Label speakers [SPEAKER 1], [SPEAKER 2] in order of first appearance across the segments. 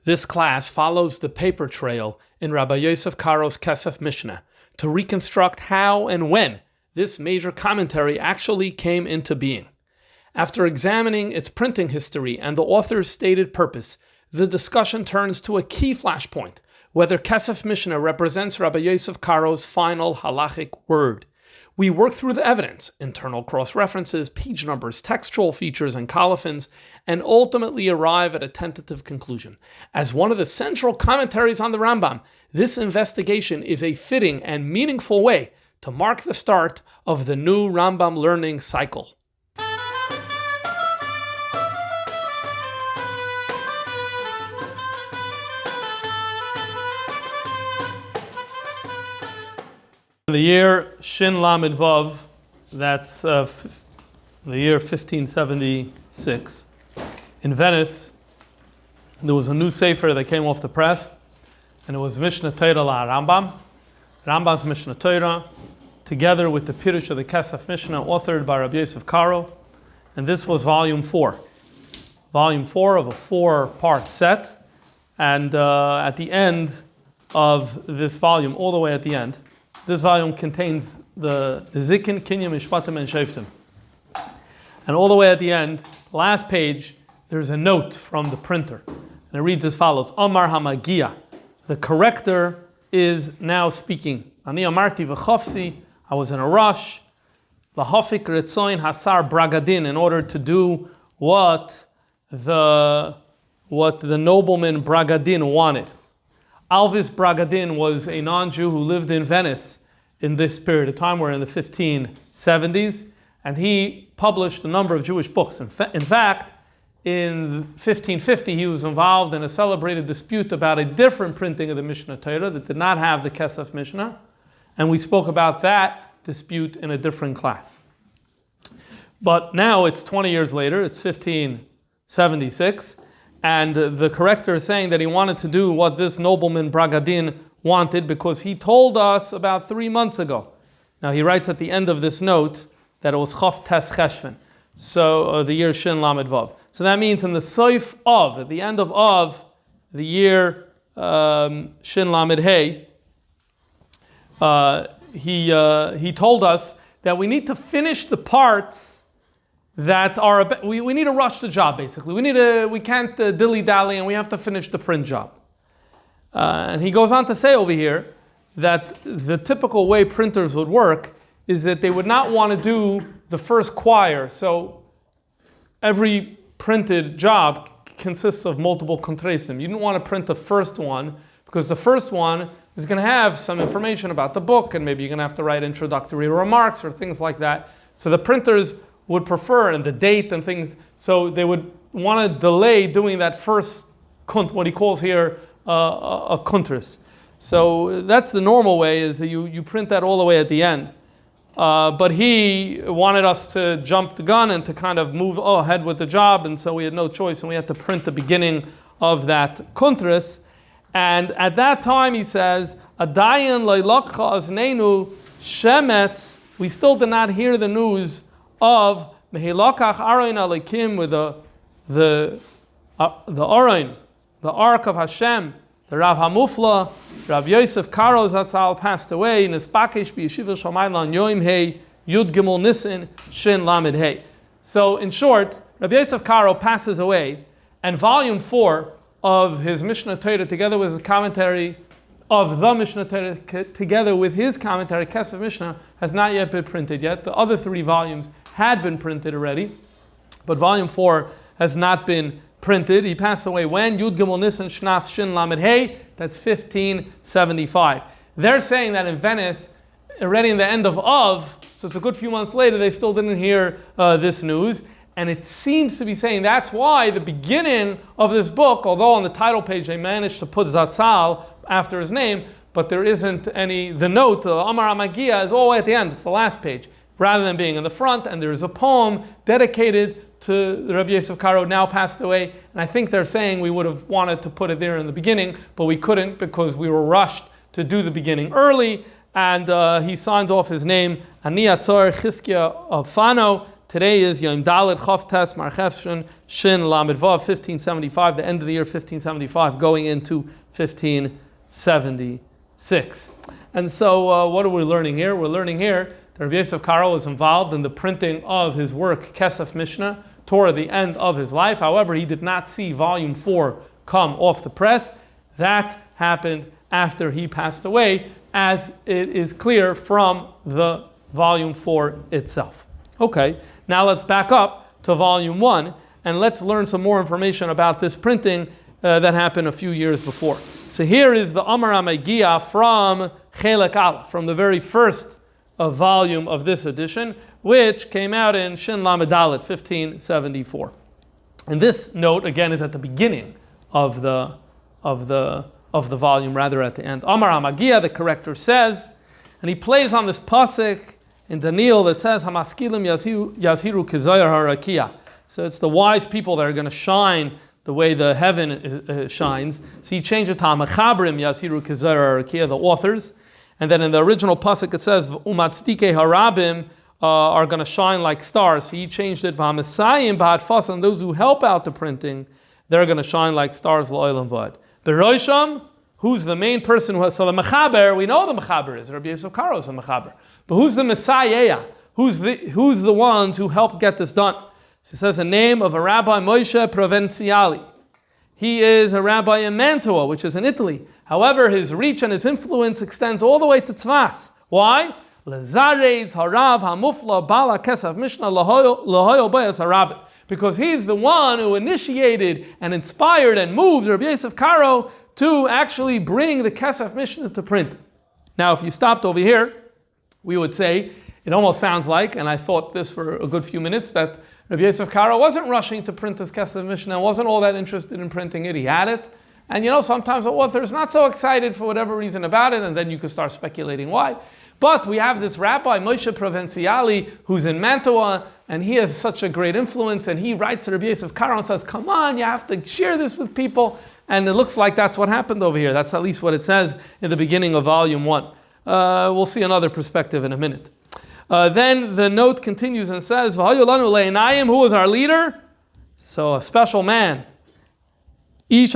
[SPEAKER 1] This class follows the paper trail in Rabbi Yosef Caro's Kesef Mishneh to reconstruct how and when this major commentary actually came into being. After examining its printing history and the author's stated purpose, the discussion turns to a key flashpoint, whether Kesef Mishneh represents Rabbi Yosef Caro's final halachic word. We work through the evidence, internal cross-references, page numbers, textual features, and colophons, and ultimately arrive at a tentative conclusion. As one of the central commentaries on the Rambam, this investigation is a fitting and meaningful way to mark the start of the new Rambam learning cycle. The year Shin Lamed Vav, that's the year 1576. In Venice, there was a new sefer that came off the press, and it was Mishneh Torah la Rambam. Rambam's Mishneh Torah, together with the Pirush of the Kesef Mishneh, authored by Rabbi Yosef Caro, and this was volume 4. Volume 4 of a 4-part set, and at the end of this volume, all the way at the end, this volume contains the Zikin, Kinyam, Mishpatim, and Shoftim. And all the way at the end, last page, there's a note from the printer. And it reads as follows: Omar Hamagia. The corrector is now speaking. Ani Amarti v'chofsi. I was in a rush. Lahofik Ritzoin Hasar Bragadin, in order to do what the nobleman Bragadin wanted. Alvis Bragadin was a non-Jew who lived in Venice in this period of time. We're in the 1570s, and he published a number of Jewish books. In fact, in 1550, he was involved in a celebrated dispute about a different printing of the Mishneh Torah that did not have the Kesef Mishneh, and we spoke about that dispute in a different class. But now it's 20 years later, it's 1576, and the corrector is saying that he wanted to do what this nobleman Bragadin wanted because he told us about 3 months ago. Now he writes at the end of this note that it was Chof Tes Cheshvan, so the year Shin Lamed Vav. So that means in the Soif of, at the end of the year Shin Lamed Hey, he told us that we need to finish the parts that are, we need to rush the job, basically. We can't dilly-dally, and we have to finish the print job. And he goes on to say over here that the typical way printers would work is that they would not want to do the first quire. So every printed job consists of multiple contrasim. You don't want to print the first one because the first one is going to have some information about the book, and maybe you're going to have to write introductory remarks or things like that. So the printers would prefer, and the date and things, so they would want to delay doing that first what he calls here a kuntris. So that's the normal way, is that you print that all the way at the end. But he wanted us to jump the gun and to kind of move ahead with the job, and so we had no choice, and we had to print the beginning of that kuntris. And at that time, he says, Adayan leilakcha aznenu shemetz, we still did not hear the news of Mehilakach Aron Alekim, with the Aron, the Ark of Hashem, the Rav Hamufla, Rabbi Yosef Caro Zatzal passed away in Nispakish B'Yeshiva Shamaylan Yoim Hey Yud Gimel Nissen Shin Lamed Hey. So in short, Rabbi Yosef Caro passes away, and volume 4 of his Mishneh Torah, together with his commentary of the Mishneh Torah, together with his commentary, Kesef Mishneh, has not yet been printed yet. The other 3 volumes had been printed already, but volume 4 has not been printed. He passed away when? Yud Gimel Nisan Shnas Shin Lamed Hey, that's 1575. They're saying that in Venice, already in the end of so it's a good few months later, they still didn't hear this news. And it seems to be saying that's why the beginning of this book, although on the title page they managed to put Zatzal after his name, but there isn't the note, Amar Amagia, is all the way at the end. It's the last page, rather than being in the front. And there is a poem dedicated to Rabbi Yosef Caro, now passed away. And I think they're saying we would have wanted to put it there in the beginning, but we couldn't because we were rushed to do the beginning early. and he signed off his name, Ani Atzor Chizkia of Fano. Today is Yom Dalet Chof Tes Mar Chefshin Shin Lamed Vav, 1575, the end of the year 1575, going into 1576. And so what are we learning here? We're learning here that Rabbi Yosef Caro was involved in the printing of his work, Kesef Mishneh, toward the end of his life. However, he did not see volume 4 come off the press. That happened after he passed away, as it is clear from the volume 4 itself. Okay, now let's back up to volume 1 and let's learn some more information about this printing that happened a few years before. So here is the Amar HaMegiah from Chelek Aleph, from the very first volume of this edition, which came out in Shin Lamed Dalet, 1574. And this note again is at the beginning of the volume, rather at the end. Amar HaMegiah, the corrector says, and he plays on this pasuk in Daniel that says, Hamaskilim yazhiru kizayar harakia. So it's the wise people that are going to shine the way the heaven shines. So he changed it to Hamachabrim yazhiru kizayar harakia, the authors. And then in the original pasuk it says, Umatzdike harabim are going to shine like stars. So he changed it, V'hamasayim ba'adfas, and those who help out the printing, they're going to shine like stars, L'olam V'ad. Beroisham, who's the main person who has, so the Mechaber, we know the Mechaber is, Rabbi Yosef Caro is a Mechaber. But who's the Messiah? Who's the ones who helped get this done? So it says the name of a Rabbi Moshe Provenciali. He is a rabbi in Mantua, which is in Italy. However, his reach and his influence extends all the way to Tzfas. Why? Lezareis harav hamufla bala kesef mishnah lahoyo bayas harabit. Because he's the one who initiated and inspired and moved Rabbi Yosef Caro to actually bring the Kesef Mishneh to print. Now, if you stopped over here, we would say, it almost sounds like, and I thought this for a good few minutes, that Rabbi Yosef Caro wasn't rushing to print his Kesef Mishneh, wasn't all that interested in printing it. He had it. And sometimes the author's not so excited for whatever reason about it, and then you could start speculating why. But we have this Rabbi Moshe Provenciali who's in Mantua, and he has such a great influence, and he writes to Rabbi Yosef Caro and says, come on, you have to share this with people. And it looks like that's what happened over here. That's at least what it says in the beginning of volume 1. We'll see another perspective in a minute. Then the note continues and says, who was our leader? So a special man. There's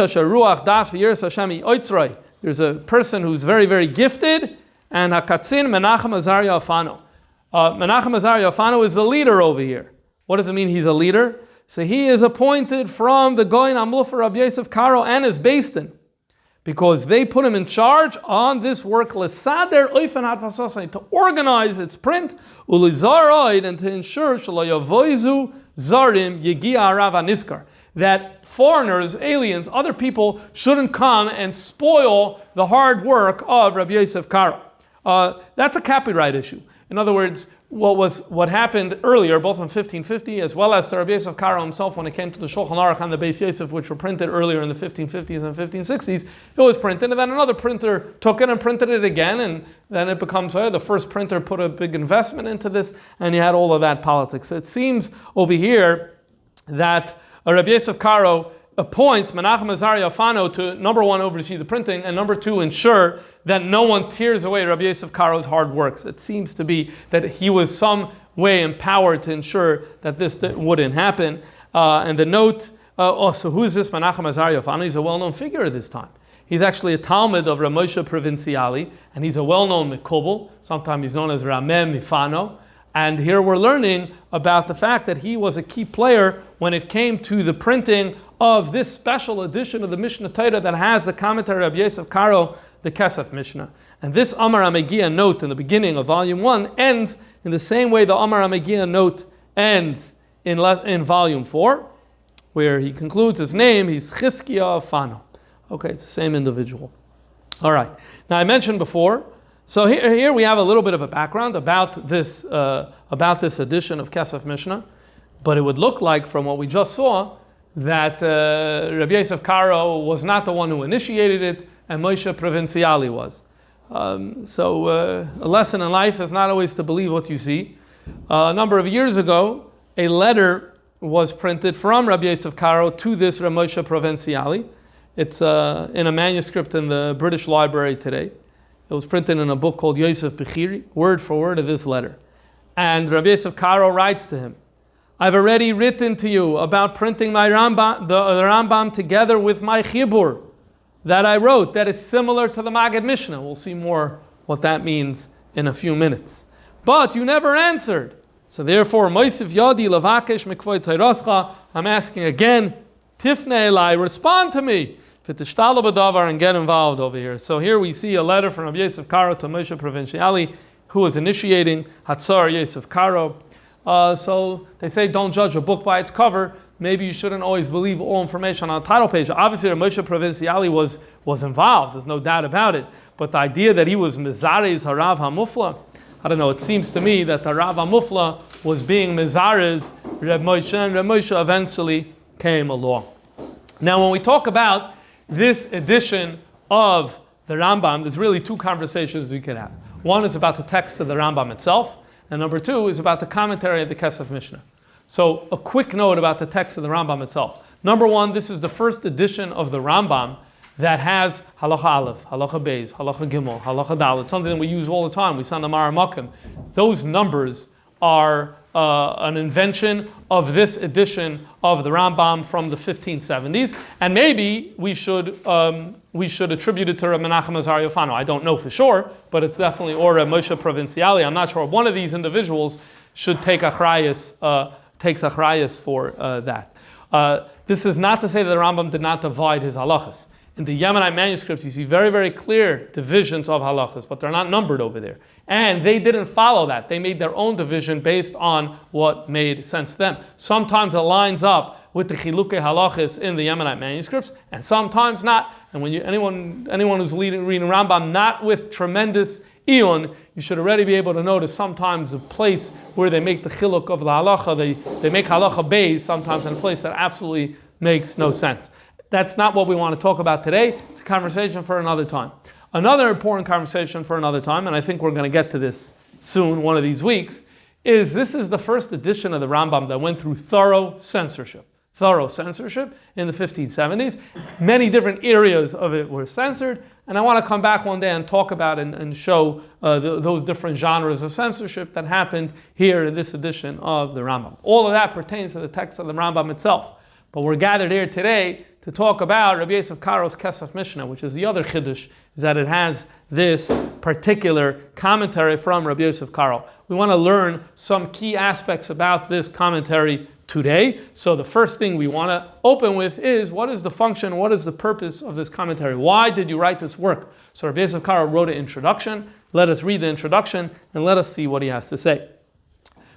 [SPEAKER 1] a person who's very, very gifted, and Hakatzin Menachem Azariah Afano. Menachem Azariah Afano is the leader over here. What does it mean he's a leader? So he is appointed from the Goyin Amluf for Rabbi Yosef Caro and his Beistin, because they put him in charge on this work, Lesader Oifen Hadvasosai, to organize its print, Ulizaroid, and to ensure Shaloyavoizu Zarim Yegia Arav Aniskar, that foreigners, aliens, other people shouldn't come and spoil the hard work of Rabbi Yosef Caro. That's a copyright issue. In other words, what happened earlier, both in 1550 as well as to Rabbi Yosef Caro himself, when it came to the Shulchan Aruch and the Beis Yosef, which were printed earlier in the 1550s and 1560s, it was printed, and then another printer took it and printed it again, and then it becomes, the first printer put a big investment into this, and you had all of that politics. It seems over here that Rabbi Yosef Caro appoints Menachem Azariah Afano to, number one, oversee the printing, and number two, ensure that no one tears away Rabbi Yosef Caro's hard works. It seems to be that he was some way empowered to ensure that this wouldn't happen. And the note, so who is this Menachem Azariah Afano? He's a well-known figure at this time. He's actually a Talmud of Rav Moshe Provinciali, and he's a well-known Mikubal. Sometimes he's known as Rameh Mifano. And here we're learning about the fact that he was a key player when it came to the printing of this special edition of the Mishnah Torah that has the commentary of Yosef Caro, the Kesef Mishneh. And this Amar HaMegiah note in the beginning of volume 1 ends in the same way the Amar HaMegiah note ends in volume 4, where he concludes his name, he's Chizkiah Afano. Okay, it's the same individual. All right. Now I mentioned before, so here we have a little bit of a background about this edition of Kesef Mishneh, but it would look like from what we just saw that Rabbi Yosef Caro was not the one who initiated it, and Moshe Provinciali was. So a lesson in life is not always to believe what you see. A number of years ago, a letter was printed from Rabbi Yosef Caro to this Rav Moshe Provinciali. It's in a manuscript in the British Library today. It was printed in a book called Yosef Bechiri, word for word of this letter. And Rabbi Yosef Caro writes to him, I've already written to you about printing my Rambam, the Rambam together with my Chibur that I wrote, that is similar to the Maggid Mishneh. We'll see more what that means in a few minutes. But you never answered. So therefore, Moisif Yadi Lavakesh Mikvoy Tayroscha, I'm asking again, Tifne Elai, respond to me. V'tishtala b'davar, and get involved over here. So here we see a letter from Rabbi Yosef Caro to Moshe Provinciali, who was initiating Hatzar Yosef Caro. So they say don't judge a book by its cover. Maybe you shouldn't always believe all information on the title page. Obviously, Moshe Provinciali was involved. There's no doubt about it. But the idea that he was Mizarez Harav HaMufla, I don't know, it seems to me that the Rav HaMufla was being Mizarez Reb Moshe, and Reb Moshe eventually came along. Now, when we talk about this edition of the Rambam, there's really two conversations we could have. One is about the text of the Rambam itself, and number two is about the commentary of the Kesef Mishneh. So a quick note about the text of the Rambam itself. Number one, this is the first edition of the Rambam that has halacha aleph, halacha beis, halacha gimel, halacha dalet, something that we use all the time. We say on the Mara Makim. Those numbers are an invention of this edition of the Rambam from the 1570s, and maybe we should attribute it to Reb Menachem Azar Yofano. I don't know for sure, but it's definitely or Reb Moshe Provinciali. I'm not sure. One of these individuals should take takes achrayas for that. This is not to say that the Rambam did not divide his halachas. In the Yemenite manuscripts, you see very, very clear divisions of halachas, but they're not numbered over there. And they didn't follow that. They made their own division based on what made sense to them. Sometimes it lines up with the chilukei halachas in the Yemenite manuscripts, and sometimes not. And when anyone who's reading Rambam not with tremendous iyun, you should already be able to notice sometimes a place where they make the chiluk of the halacha, they make halacha beis sometimes in a place that absolutely makes no sense. That's not what we want to talk about today. It's a conversation for another time. Another important conversation for another time, and I think we're going to get to this soon, one of these weeks, is this is the first edition of the Rambam that went through thorough censorship in the 1570s. Many different areas of it were censored, and I want to come back one day and talk about and show those different genres of censorship that happened here in this edition of the Rambam. All of that pertains to the text of the Rambam itself. But we're gathered here today to talk about Rabbi Yosef Caro's Kesef Mishneh, which is the other chiddush, is that it has this particular commentary from Rabbi Yosef Caro. We want to learn some key aspects about this commentary today. So the first thing we want to open with is, what is the function, what is the purpose of this commentary? Why did you write this work? So Rabbi Yosef Caro wrote an introduction. Let us read the introduction and let us see what he has to say.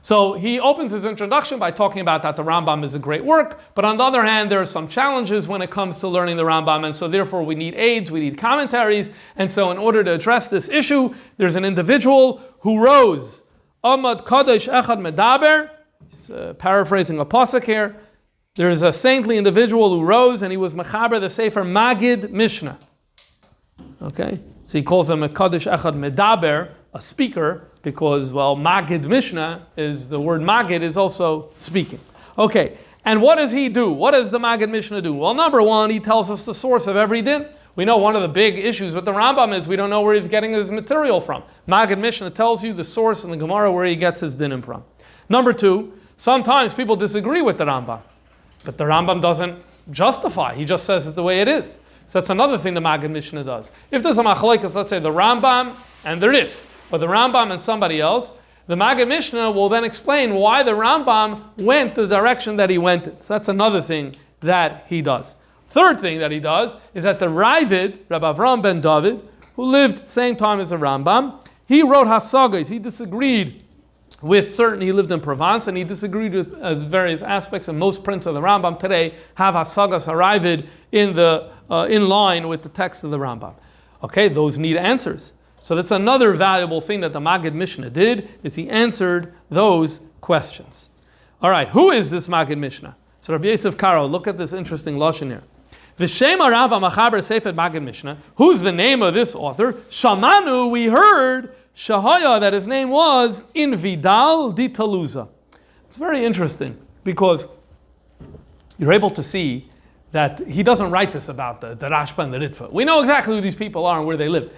[SPEAKER 1] So he opens his introduction by talking about that the Rambam is a great work, but on the other hand, there are some challenges when it comes to learning the Rambam, and so therefore we need aids, we need commentaries, and so in order to address this issue, there's an individual who rose, Amad Kadosh Echad Medaber, he's paraphrasing a pasuk here, there's a saintly individual who rose, and he was Mechaber the Sefer Maggid Mishneh. Okay, so he calls him a Kadosh Echad Medaber, a speaker, because, well, Maggid Mishneh is, the word Maggid is also speaking. Okay, and what does he do? What does the Maggid Mishneh do? Well, number one, he tells us the source of every din. We know one of the big issues with the Rambam is we don't know where he's getting his material from. Maggid Mishneh tells you the source in the Gemara where he gets his dinim from. Number two, sometimes people disagree with the Rambam, but the Rambam doesn't justify. He just says it the way it is. So that's another thing the Maggid Mishneh does. If there's a machlokes, let's say the Rambam and the Rif, or the Rambam and somebody else, the Maggid Mishneh will then explain why the Rambam went the direction that he went in. So that's another thing that he does. Third thing that he does is that the Ravid, Rabbi Avram ben David, who lived at the same time as the Rambam, he wrote Hasagas. He disagreed with certain, he lived in Provence, and he disagreed with various aspects, and most prints of the Rambam today have Hasagas Haravid in line with the text of the Rambam. Okay, those need answers. So that's another valuable thing that the Maggid Mishneh did, is he answered those questions. All right, who is this Maggid Mishneh? So Rabbi Yosef Caro, look at this interesting lashon here. V'shem Rav HaMachaber Sefer Maggid Mishneh. Who's the name of this author? Shamanu, we heard, Shahaya, that his name was in Vidal di Taluza. It's very interesting because you're able to see that he doesn't write this about the Rashba and the Ritva. We know exactly who these people are and where they live.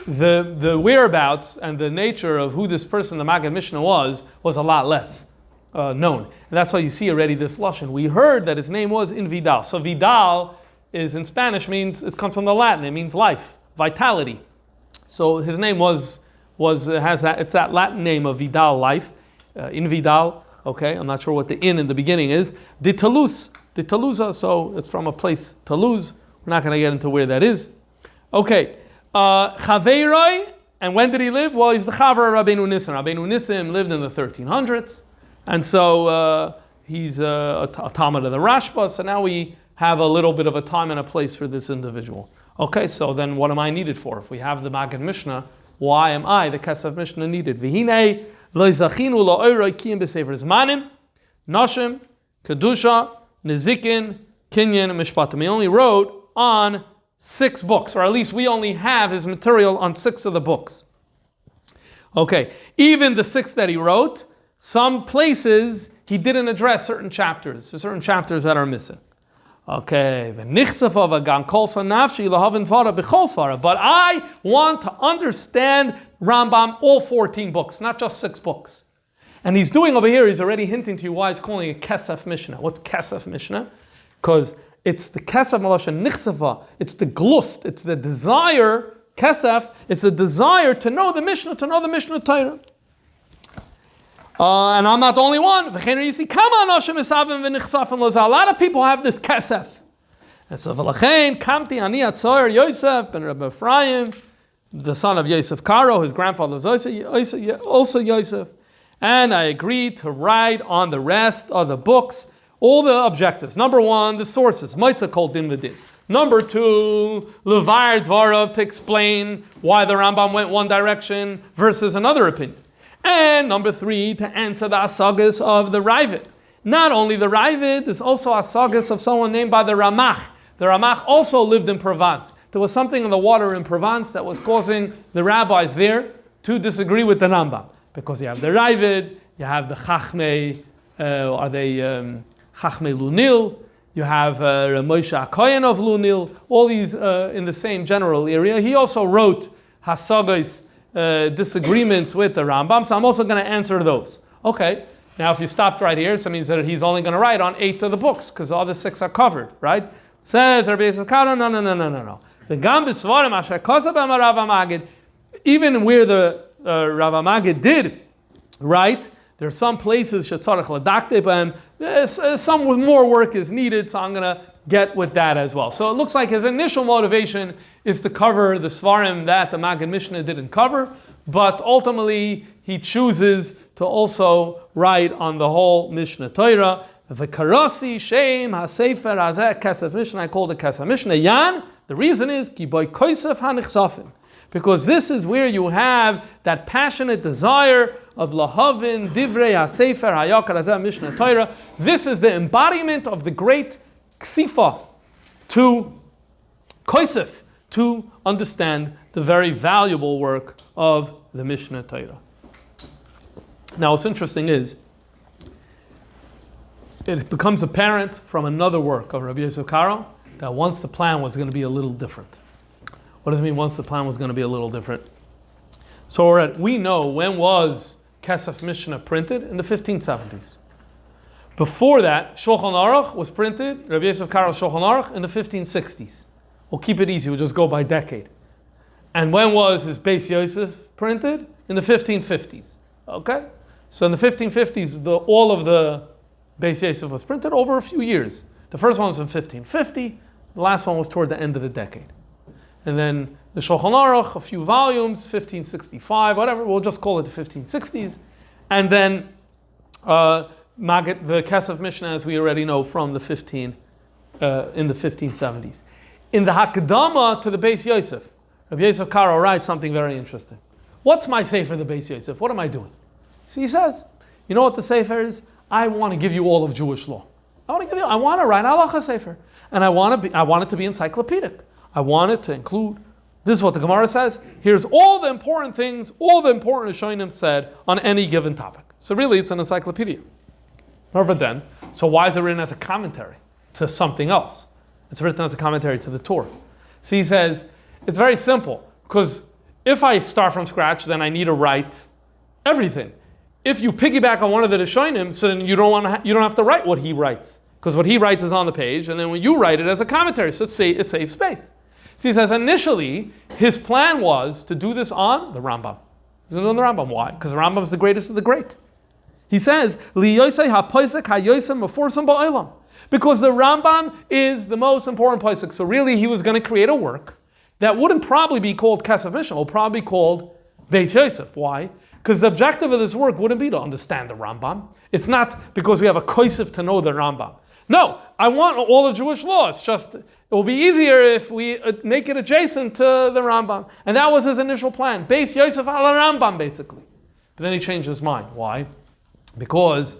[SPEAKER 1] the whereabouts and the nature of who this person, the Maggid Mishneh, was a lot less known. And that's why you see already this lashon. We heard that his name was in Vidal. So Vidal is in Spanish means, it comes from the Latin, it means life, vitality. So his name has that, it's that Latin name of Vidal, life, in Vidal. Okay, I'm not sure what the in the beginning is. De Toulouse, so it's from a place, Toulouse. We're not going to get into where that is. Okay, Chaveiroi, and when did he live? Well, he's the Chaver of Rabbeinu Nissim. Rabbeinu Nissim lived in the 1300s, and so he's a Talmud of the Rashba, so now we have a little bit of a time and a place for this individual. Okay, so then what am I needed for? If we have the Maggid Mishneh, why am I, the Kesef Mishneh, needed? V'hinei lo zachinu lo oiroi kiyim b'sefer zmanim, nashim, kedusha, nezikin, kinyan, and mishpatim. He only wrote on 6 books, or at least we only have his material on 6 of the books. Okay, even the 6 that he wrote, some places he didn't address certain chapters. There's certain chapters that are missing. Okay, but I want to understand Rambam, all 14 books, not just 6 books. And he's doing over here, he's already hinting to you why he's calling it Kesef Mishneh. What's Kesef Mishneh? Because it's the Kesef Malashon Nichsava, it's the glust, it's the desire, Kesef, it's the desire to know the Mishnah, to know the Mishnah Torah. And I'm not the only one. A lot of people have this kesef. And so, Kamti Ani Atzoyer Yosef ben Rabbi Ephraim, the son of Yosef Caro, his grandfather was also Yosef. And I agreed to write on the rest of the books all the objectives. Number 1, the sources. Moitza kol din v'din. Number 2, Levar Dvarov, to explain why the Rambam went one direction versus another opinion. And number 3, to answer the asagas of the Ravid. Not only the Ravid, there's also asagas of someone named by the Ramach. The Ramach also lived in Provence. There was something in the water in Provence that was causing the rabbis there to disagree with the Rambam. Because you have the Ravid, you have the Chachmei, Chachmei Lunil, you have Moshe HaKohen of Lunil, all these in the same general area. He also wrote hasagas, disagreements with the Rambam, so I'm also going to answer those. Okay, now if you stopped right here, so it means that he's only going to write on 8 of the books, because the other 6 are covered, right? Says Rabbi Yosef Caro, no. The Gam B'Svarim Asher Kosa B'Am Rav Magid, even where the Rav Magid did write, there are some places Shetzarech Ladakte B'Am, some with more work is needed, so I'm going to get with that as well. So it looks like his initial motivation is to cover the Svarim that the Maggid Mishneh didn't cover, but ultimately he chooses to also write on the whole Mishnah Torah. V'karasi Shem HaSefer Hazeh Kesef Mishneh, I called it Kesef Mishneh. Yan, the reason is Ki Boi Kesef HaNichsafim, because this is where you have that passionate desire of Lahavin Divrei HaSefer Hayakar Hazeh Mishnah Torah. This is the embodiment of the great Ksifa to Kesef, to understand the very valuable work of the Mishnah Torah. Now, what's interesting is, it becomes apparent from another work of Rabbi Yosef Caro that once the plan was going to be a little different. What does it mean once the plan was going to be a little different? So we know when was Kesef Mishneh printed? In the 1570s. Before that, Shulchan Aruch was printed, Rabbi Yosef Caro's Shulchan Aruch, in the 1560s. We'll keep it easy, we'll just go by decade. And when was his Beis Yosef printed? In the 1550s. Okay? So in the 1550s, all of the Beis Yosef was printed over a few years. The first one was in 1550, the last one was toward the end of the decade. And then the Shulchan Aruch, a few volumes, 1565, whatever, we'll just call it the 1560s. And then the Kesef Mishneh, as we already know, from the in the 1570s. In the Hakdama to the Beis Yosef, Rabbi Yosef Caro writes something very interesting. What's my sefer, the Beis Yosef? What am I doing? See, he says, you know what the sefer is? I want to give you all of Jewish law. I want to write halacha sefer. And I want it to be encyclopedic. I want it to include, this is what the Gemara says, here's all the important things, all the important Rishonim said on any given topic. So really, it's an encyclopedia. However then, so why is it written as a commentary to something else? It's written as a commentary to the Torah. So he says, it's very simple, because If I start from scratch, then I need to write everything. If you piggyback on one of the Rishonim, so then you don't have to write what he writes, because what he writes is on the page, and then when you write it as a commentary, so it saves space. So he says initially his plan was to do this on the Rambam. He's going to do it on the Rambam. Why? Because the Rambam is the greatest of the great. He says because the Rambam is the most important posek. So really, he was going to create a work that wouldn't probably be called Kesef Mishneh. It would probably be called Beis Yosef. Why? Because the objective of this work wouldn't be to understand the Rambam. It's not because we have a Kesef to know the Rambam. No, I want all the Jewish laws. Just it will be easier if we make it adjacent to the Rambam. And that was his initial plan. Beis Yosef ala Rambam, basically. But then he changed his mind. Why? Because,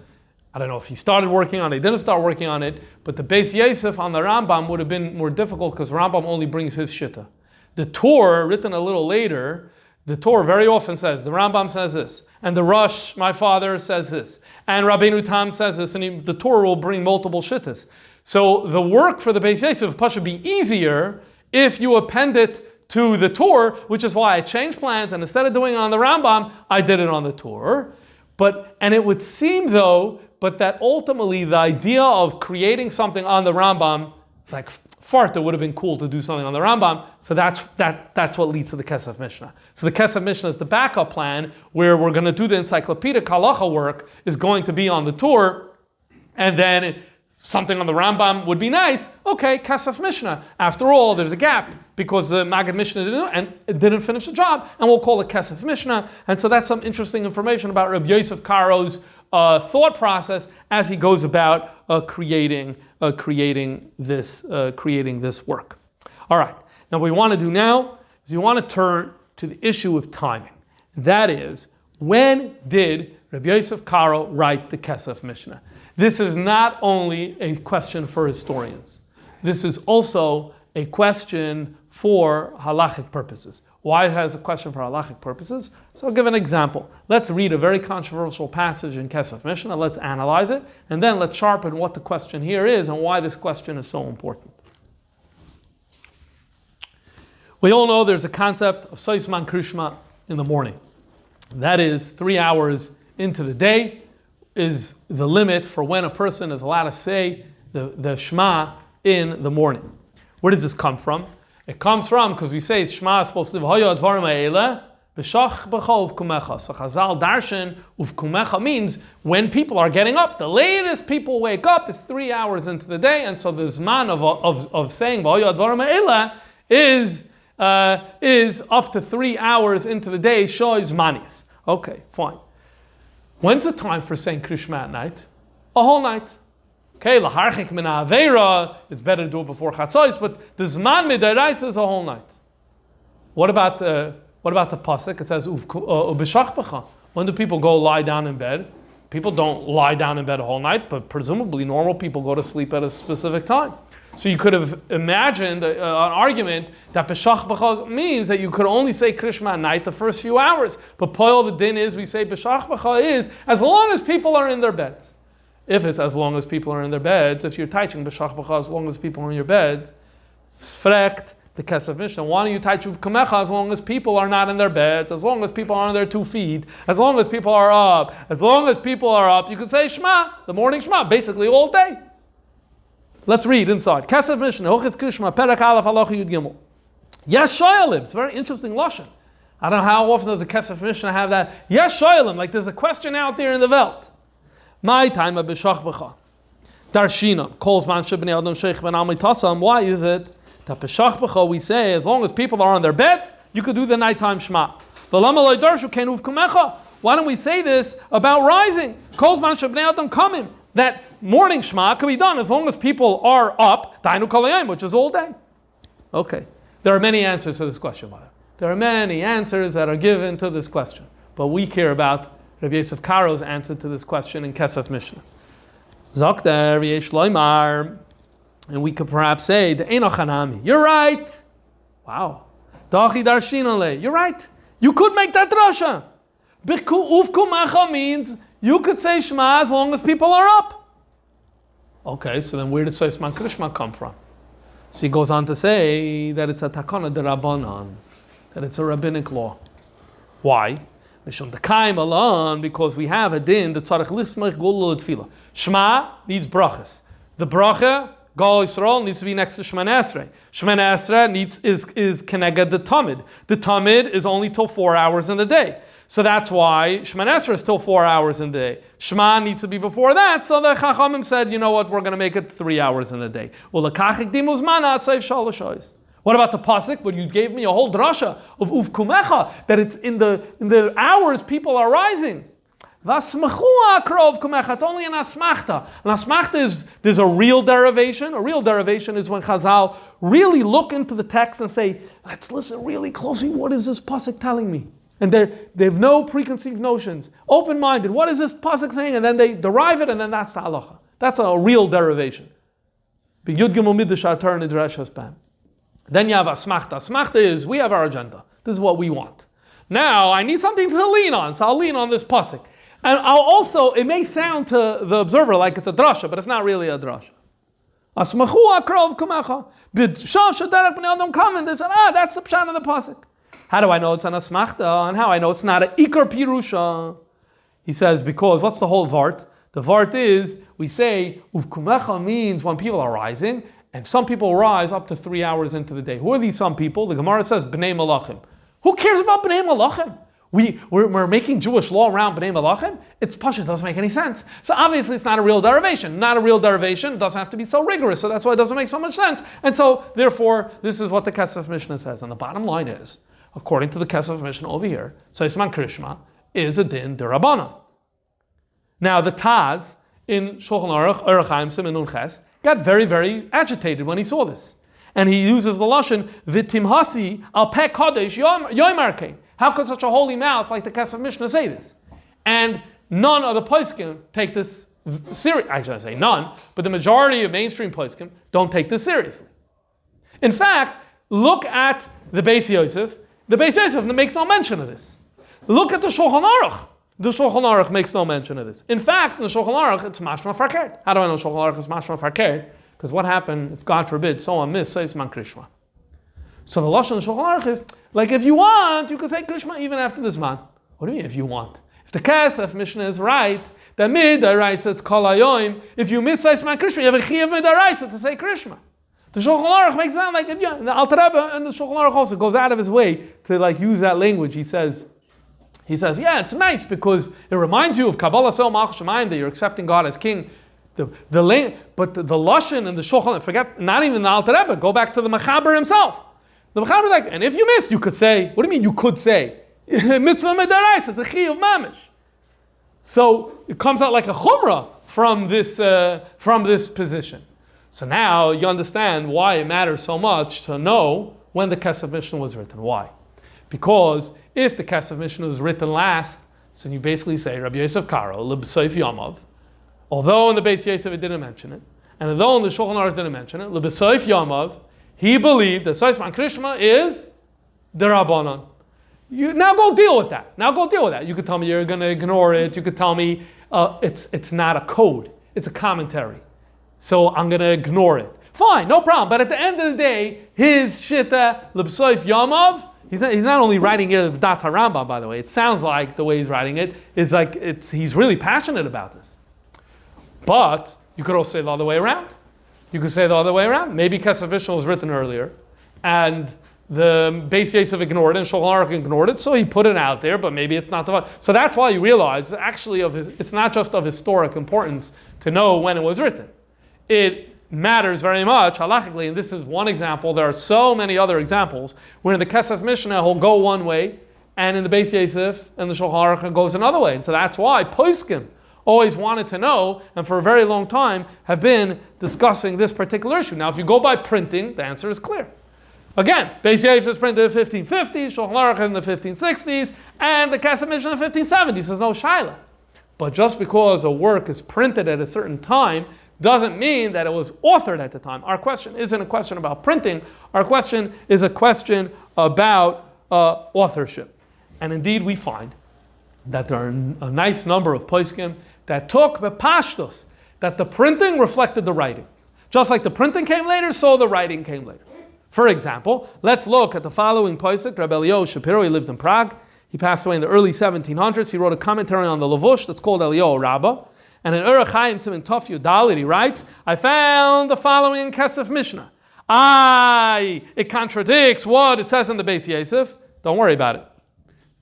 [SPEAKER 1] I don't know if he started working on it, he didn't start working on it, but the Beis Yosef on the Rambam would have been more difficult because Rambam only brings his shitta. The Torah, written a little later, the Torah very often says, the Rambam says this, and the Rosh, my father, says this, and Rabbeinu Tam says this, and the Torah will bring multiple shittas. So the work for the Beis Yosef should be easier if you append it to the Torah, which is why I changed plans, and instead of doing it on the Rambam, I did it on the Torah. And it would seem though, that ultimately the idea of creating something on the Rambam, it's like, fart, it would have been cool to do something on the Rambam, so that's what leads to the Kesef Mishneh. So the Kesef Mishneh is the backup plan, where we're going to do the encyclopedic halacha work, is going to be on the Torah, and then something on the Rambam would be nice. Okay, Kesef Mishneh. After all, there's a gap, because the Maggid Mishneh didn't finish the job, and we'll call it Kesef Mishneh. And so that's some interesting information about Rabbi Yosef Caro's thought process as he goes about creating this work. All right. Now, what we want to do now is we want to turn to the issue of timing. That is, when did Rabbi Yosef Caro write the Kesef Mishneh? This is not only a question for historians. This is also a question for halachic purposes. Why it has a question for halachic purposes? So I'll give an example. Let's read a very controversial passage in Kesef Mishneh. Let's analyze it, and then let's sharpen what the question here is and why this question is so important. We all know there's a concept of Soisman Krishma in the morning. That is 3 hours into the day is the limit for when a person is allowed to say the Shema in the morning. Where does this come from? It comes from, because we say Shema is supposed to be Hoya Advarim Ha'ele, B'shach B'cha Uvkumecha. So Chazal Darshan Uvkumecha means when people are getting up. The latest people wake up is 3 hours into the day, and so the Zman of saying Hoya Advarim Ha'ele is up to 3 hours into the day, Shoy Zmanis. Okay, fine. When's the time for saying Krishma at night? A whole night. Okay, laharchik min ha'aveira, it's better to do it before chatzos, but the zman midaraisa is a whole night. What about the pasuk? It says ubishach b'cha. When do people go lie down in bed? People don't lie down in bed a whole night, but presumably normal people go to sleep at a specific time. So you could have imagined an argument that b'shach b'cha means that you could only say Krishma at night the first few hours. But poil the din is we say b'shach b'cha is as long as people are in their beds. If it's as long as people are in their beds, if you're teaching b'shach b'cha as long as people are in your beds, frekt the Kesef Mishneh. Why don't you teach kamecha as long as people are not in their beds, as long as people are on their 2 feet, as long as people are up, you could say Shema, the morning Shema, basically all day. Let's read inside. Kesef Mishneh, Hochitz Krishma, Perek Aleph Halacha Yud Gimel. Yes, Shoyalim. It's a very interesting lashon. I don't know how often does a Kesef Mishneh have that. Yes, Shoyalim. Like there's a question out there in the Welt. My time of b'shach b'cha. Darshina calls man shebnei adam sheikh v'namli tasam. Why is it that b'shach b'cha we say as long as people are on their beds, you could do the nighttime shema? V'lama lo darshu ken uvkumecha. Why don't we say this about rising? Calls man shebnei adam kamim. That morning shema can be done as long as people are up. Dainu kolayim, which is all day. Okay, there are many answers to this question, Mara. There are many answers that are given to this question, but we care about Rabbi Yosef Caro's answer to this question in Kesef Mishneh. Zokter yesh loymar, and we could perhaps say the enoch hanami. You're right. Wow. Dachi darshinale. You're right. You could make that drasha. Biku uvkumacha means you could say Shema as long as people are up. Okay, so then where does Soisman Krishma come from? So he goes on to say that it's a takana de rabbanan. that it's a rabbinic law. Why? Because we have a din that tzarich lismach gulul tefillah. Shema needs brachas. The bracha, Gal Yisrael, needs to be next to Shemana Esrei. Shemana Esrei is keneged the tamid. The tamid is only till 4 hours in the day. So that's why Shemana Esrei is till 4 hours in the day. Shema needs to be before that. So the Chachamim said, you know what, we're going to make it 3 hours in the day. What about the pasuk? But you gave me a whole drasha of uvkumecha, that it's in the hours people are rising. It's only an asmachta. An asmachta is, there's a real derivation. A real derivation is when Chazal really look into the text and say, let's listen really closely. What is this pasuk telling me? And they have no preconceived notions. Open-minded. What is this pasuk saying? And then they derive it, and then that's the halacha. That's a real derivation. Then you have asmachta. Asmachta is, we have our agenda. This is what we want. Now, I need something to lean on, so I'll lean on this pasuk. And I'll also, it may sound to the observer like it's a drasha, but it's not really a drasha. Asmachu akrov kumecha. B'shah shederach b'nei adam kamen. They said, that's the pshat of the pasuk. How do I know it's an asmachta? And how I know it's not an ikar pirusha? He says, because, what's the whole vart? The vart is, we say, uvkumecha means when people are rising, and some people rise up to 3 hours into the day. Who are these some people? The Gemara says, b'nei malachim. Who cares about b'nei malachim? We're making Jewish law around b'nei malachim. It's pasha, it doesn't make any sense. So obviously it's not a real derivation. Not a real derivation, it doesn't have to be so rigorous, so that's why it doesn't make so much sense. And so, therefore, this is what the Kesef Mishneh says. And the bottom line is, according to the Kesef Mishneh over here, Seisman Krishma is a din derabanan. Now the Taz in Shulchan Aruch, Chaim Siman Nun Ches, got very, very agitated when he saw this. And he uses the lashon, v'timhasi al peh kodesh yoymarkein. How could such a holy mouth like the Kesef Mishneh say this? And none of the poskim take this serious. I shouldn't say none, but the majority of mainstream poskim don't take this seriously. In fact, look at the Beis Yosef. The Beis Yosef makes no mention of this. Look at the Shulchan Aruch. The Shulchan Aruch makes no mention of this. In fact, in the Shulchan Aruch, it's mashma farkert. How do I know Shulchan Aruch is mashma farkert? Because what happened if, God forbid, someone missed Seisman Krishma? So the lashon of Shulchan Aruch is, like, if you want, you can say Krishma even after this man. What do you mean if you want? If the Kesef Mishneh is right, that midaraisa it's kol hayoim. If you miss Seisman Krishma, you have a chiyuv midaraisa to say Krishma. The Shulchan Aruch makes it sound like, if you, the Alter Rebbe and the Shulchan Aruch also goes out of his way to like use that language. He says, yeah, it's nice because it reminds you of Kabbalah Sol Malchus Shemayim, that you're accepting God as King. But the lashon and the Shulchan, forget, not even the Alter Rebbe, go back to the Mechaber himself. The Mechaber is like, and if you missed, you could say, what do you mean you could say? Mitzvah Medarais, it's a chiyuv mamish. So it comes out like a chumrah from this position. So now you understand why it matters so much to know when the Kesef Mishneh was written. Why? Because if the Kesef Mishneh was written last, so you basically say, Rabbi Yosef Caro, L'B'Soif Yamav, although in the Beis Yosef it didn't mention it, and although in the Shulchan Aruch didn't mention it, L'B'Soif Yamav, he believed that Seisman Krishma is the Rabbanon. Now go deal with that. You could tell me you're going to ignore it. You could tell me it's not a code. It's a commentary. So I'm going to ignore it. Fine, no problem. But at the end of the day, his Shitta, L'B'Soif Yamav, he's not only writing it at Das HaRambam, by the way. It sounds like the way he's writing it is like he's really passionate about this. But you could also say the other way around. Maybe Kesef Mishneh was written earlier, and the Beis Yosef ignored it, and Shulchan Aruch ignored it, so he put it out there, but maybe it's not the... So that's why you realize, actually, it's not just of historic importance to know when it was written. It matters very much, halachically, and this is one example. There are so many other examples where in the Kesef Mishneh will go one way, and in the Beis Yosef and the Shulchan Aruch it goes another way. And so that's why poskim always wanted to know, and for a very long time have been discussing this particular issue. Now, if you go by printing, the answer is clear. Again, Beis Yosef is printed in the 1550s, Shulchan Aruch in the 1560s, and the Kesef Mishneh in the 1570s. There's no shaila. But just because a work is printed at a certain time doesn't mean that it was authored at the time. Our question isn't a question about printing. Our question is a question about authorship. And indeed, we find that there are a nice number of poskim that took bepashtos, that the printing reflected the writing. Just like the printing came later, so the writing came later. For example, let's look at the following posuk. Rabbi Yosef Caro, he lived in Prague. He passed away in the early 1700s. He wrote a commentary on the Levush that's called Eliyahu Rabbah. And in Ur Chaim Siman Tov Yudalit, he writes, I found the following in Kesef Mishneh. It contradicts what it says in the Beis Yosef. Don't worry about it.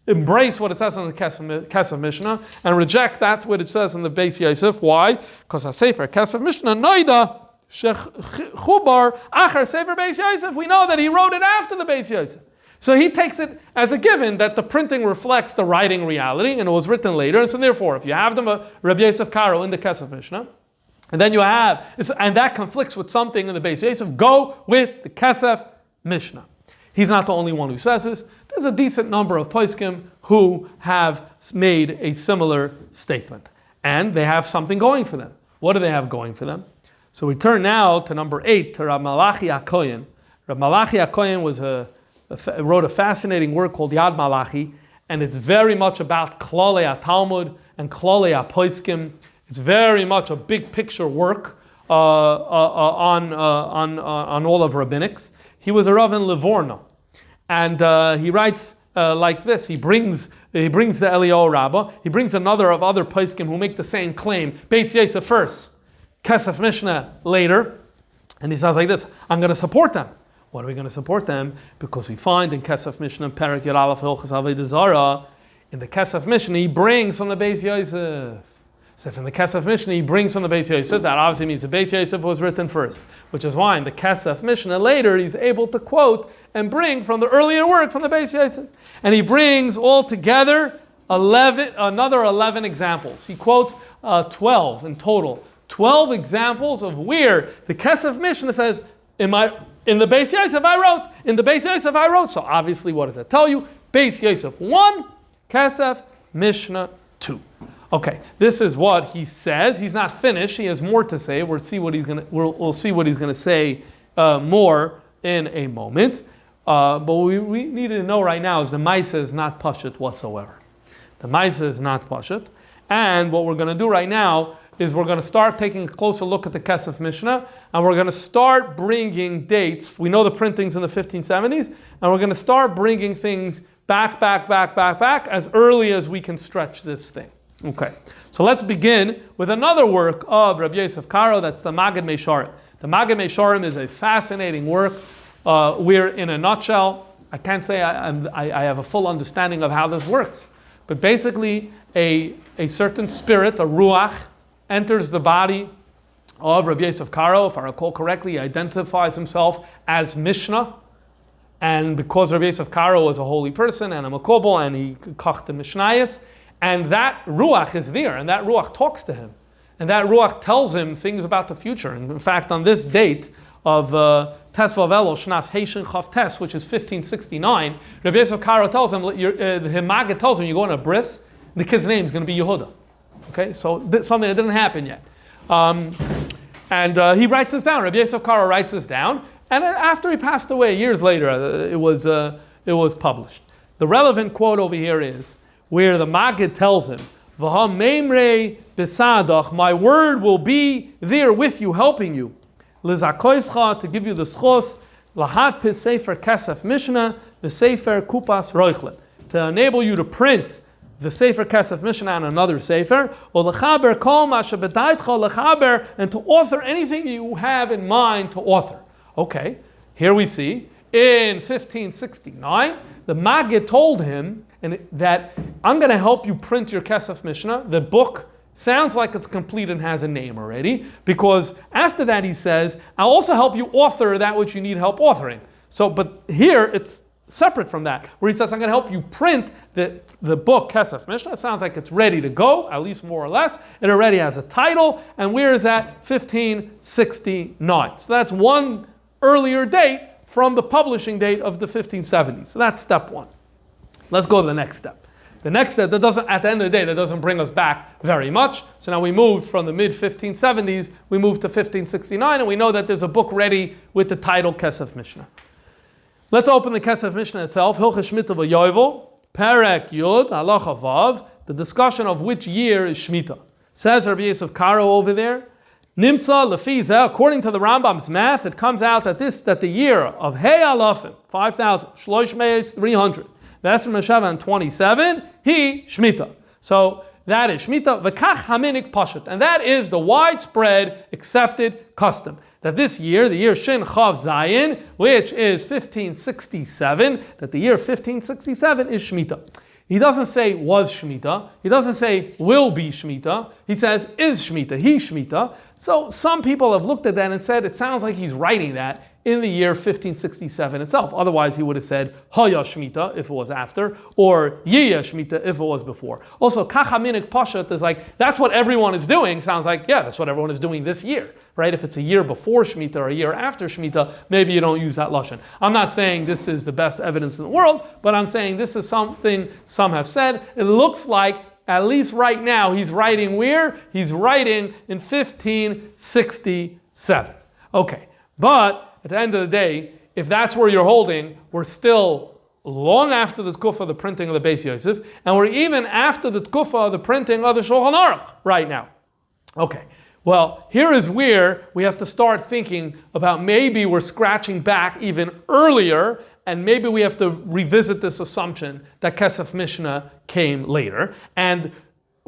[SPEAKER 1] Embrace what it says in the Kesef Mishneh and reject that what it says in the Beis Yosef. Why? Because a Sefer Kesef Mishneh Noida Chubar Achar Sefer Beis Yosef. We know that he wrote it after the Beis Yosef. So he takes it as a given that the printing reflects the writing reality and it was written later. And so therefore, if you have the Rabbi Yosef Caro in the Kesef Mishneh, and then you have, and that conflicts with something in the Beis Yosef, go with the Kesef Mishneh. He's not the only one who says this. There's a decent number of poskim who have made a similar statement. And they have something going for them. What do they have going for them? So we turn now to number 8, to Rav Malachi HaKohen. Rav Malachi HaKohen wrote a fascinating work called Yad Malachi, and it's very much about Klalei HaTalmud and Klalei HaPoskim. It's very much a big picture work on all of rabbinics. He was a Rav in Livorno, and he writes like this. He brings the Eliyahu Rabbah. He brings another of other poskim who make the same claim. Beis Yosef first, Kesef Mishneh later, and he says like this: I'm going to support them. What are we going to support them? Because we find in Kesef Mishneh, Perek Yud Aleph Hilchos Avodah Zarah, in the Kesef Mishneh, he brings from the Beis Yosef. So from the Kesef Mishneh, he brings from the Beis Yosef. That obviously means the Beis Yosef was written first, which is why in the Kesef Mishneh later, he's able to quote and bring from the earlier work from the Beis Yosef. And he brings all together another 11 examples. He quotes 12 in total. 12 examples of where the Kesef Mishneh says, in the Beis Yosef I wrote, in the Beis Yosef I wrote. So obviously what does that tell you? Beis Yosef 1, Kesef Mishneh 2. Okay, this is what he says. He's not finished. He has more to say. We'll see what he's going to say more in a moment. But what we need to know right now is the Maisa is not Pashut whatsoever. The Maisa is not Pashut. And what we're going to do right now is we're going to start taking a closer look at the Kesef Mishneh, and we're going to start bringing dates. We know the printing's in the 1570s, and we're going to start bringing things back as early as we can stretch this thing. Okay, so let's begin with another work of Rabbi Yosef Caro, that's the Magid Meisharim. The Magid Meisharim is a fascinating work where, in a nutshell, I can't say I have a full understanding of how this works, but basically a certain spirit, a ruach, enters the body of Rabbi Yosef Caro. If I recall correctly, he identifies himself as Mishnah, and because Rabbi Yosef Caro was a holy person and a Makobel, and he kocht the Mishnayos, and that Ruach is there, and that Ruach talks to him. And that Ruach tells him things about the future. And in fact, on this date of Tes Vavelo, Shnas Heishin Chav Tes, which is 1569, Rabbi Yosef Caro tells him, the Himagid tells him, you're going to bris, the kid's name is going to be Yehuda. Okay, so something that didn't happen yet. And he writes this down. Rabbi Yosef Caro writes this down. And after he passed away, years later, it was published. The relevant quote over here is, where the Magid tells him, "V'ha meimrei besadach, my word will be there with you, helping you. Lizakoischa, to give you the schos, lahat pis sefer Kesef Mishneh, the sefer kupas roichlet, to enable you to print the sefer Kesef Mishneh and another sefer, or lechaber kol ma shebedaytcha lechaber, and to author anything you have in mind to author." Okay, here we see in 1569, the Magid told him that I'm going to help you print your Kesef Mishneh. The book sounds like it's complete and has a name already, because after that he says, I'll also help you author that which you need help authoring. So, but here it's separate from that, where he says, I'm going to help you print the book Kesef Mishneh. It sounds like it's ready to go, at least more or less. It already has a title, and where is that? 1569. So that's one earlier date from the publishing date of the 1570s. So that's step one. Let's go to the next step. The next step, that doesn't, at the end of the day, that doesn't bring us back very much. So now we moved from the mid-1570s, we moved to 1569, and we know that there's a book ready with the title Kesef Mishneh. Let's open the Kesef Mishneh itself. Hilchos Shmita v'Yovel, Perek Yud, Halacha Vav, the discussion of which year is Shemitah. Says Rabbi Yosef Caro over there, Nimtza lefiza, according to the Rambam's math, it comes out that the year of Hey Alafim, 5,000, Shlosh Meis, 300, Veser Meshava, and 27, he Shemitah. So that is Shemitah, V'kach haminik pashat, and that is the widespread accepted custom. That this year, the year Shin Chav Zayin, which is 1567, that the year 1567 is Shemitah. He doesn't say was Shemitah. He doesn't say will be Shemitah. He says is Shemitah, he Shemitah. So some people have looked at that and said it sounds like he's writing that in the year 1567 itself. Otherwise he would have said Haya Shemitah if it was after, or Yeya Shemitah if it was before. Also, Kachaminik Pashat is like, that's what everyone is doing. Sounds like, yeah, that's what everyone is doing this year. Right? If it's a year before Shemitah or a year after Shemitah, maybe you don't use that lashon. I'm not saying this is the best evidence in the world, but I'm saying this is something some have said. It looks like, at least right now, he's writing where? He's writing in 1567. Okay, but at the end of the day, if that's where you're holding, we're still long after the Tkufa of the printing of the Beis Yosef, and we're even after the Tkufa of the printing of the Shulchan Aruch right now. Okay. Well, here is where we have to start thinking about maybe we're scratching back even earlier, and maybe we have to revisit this assumption that Kesef Mishneh came later. And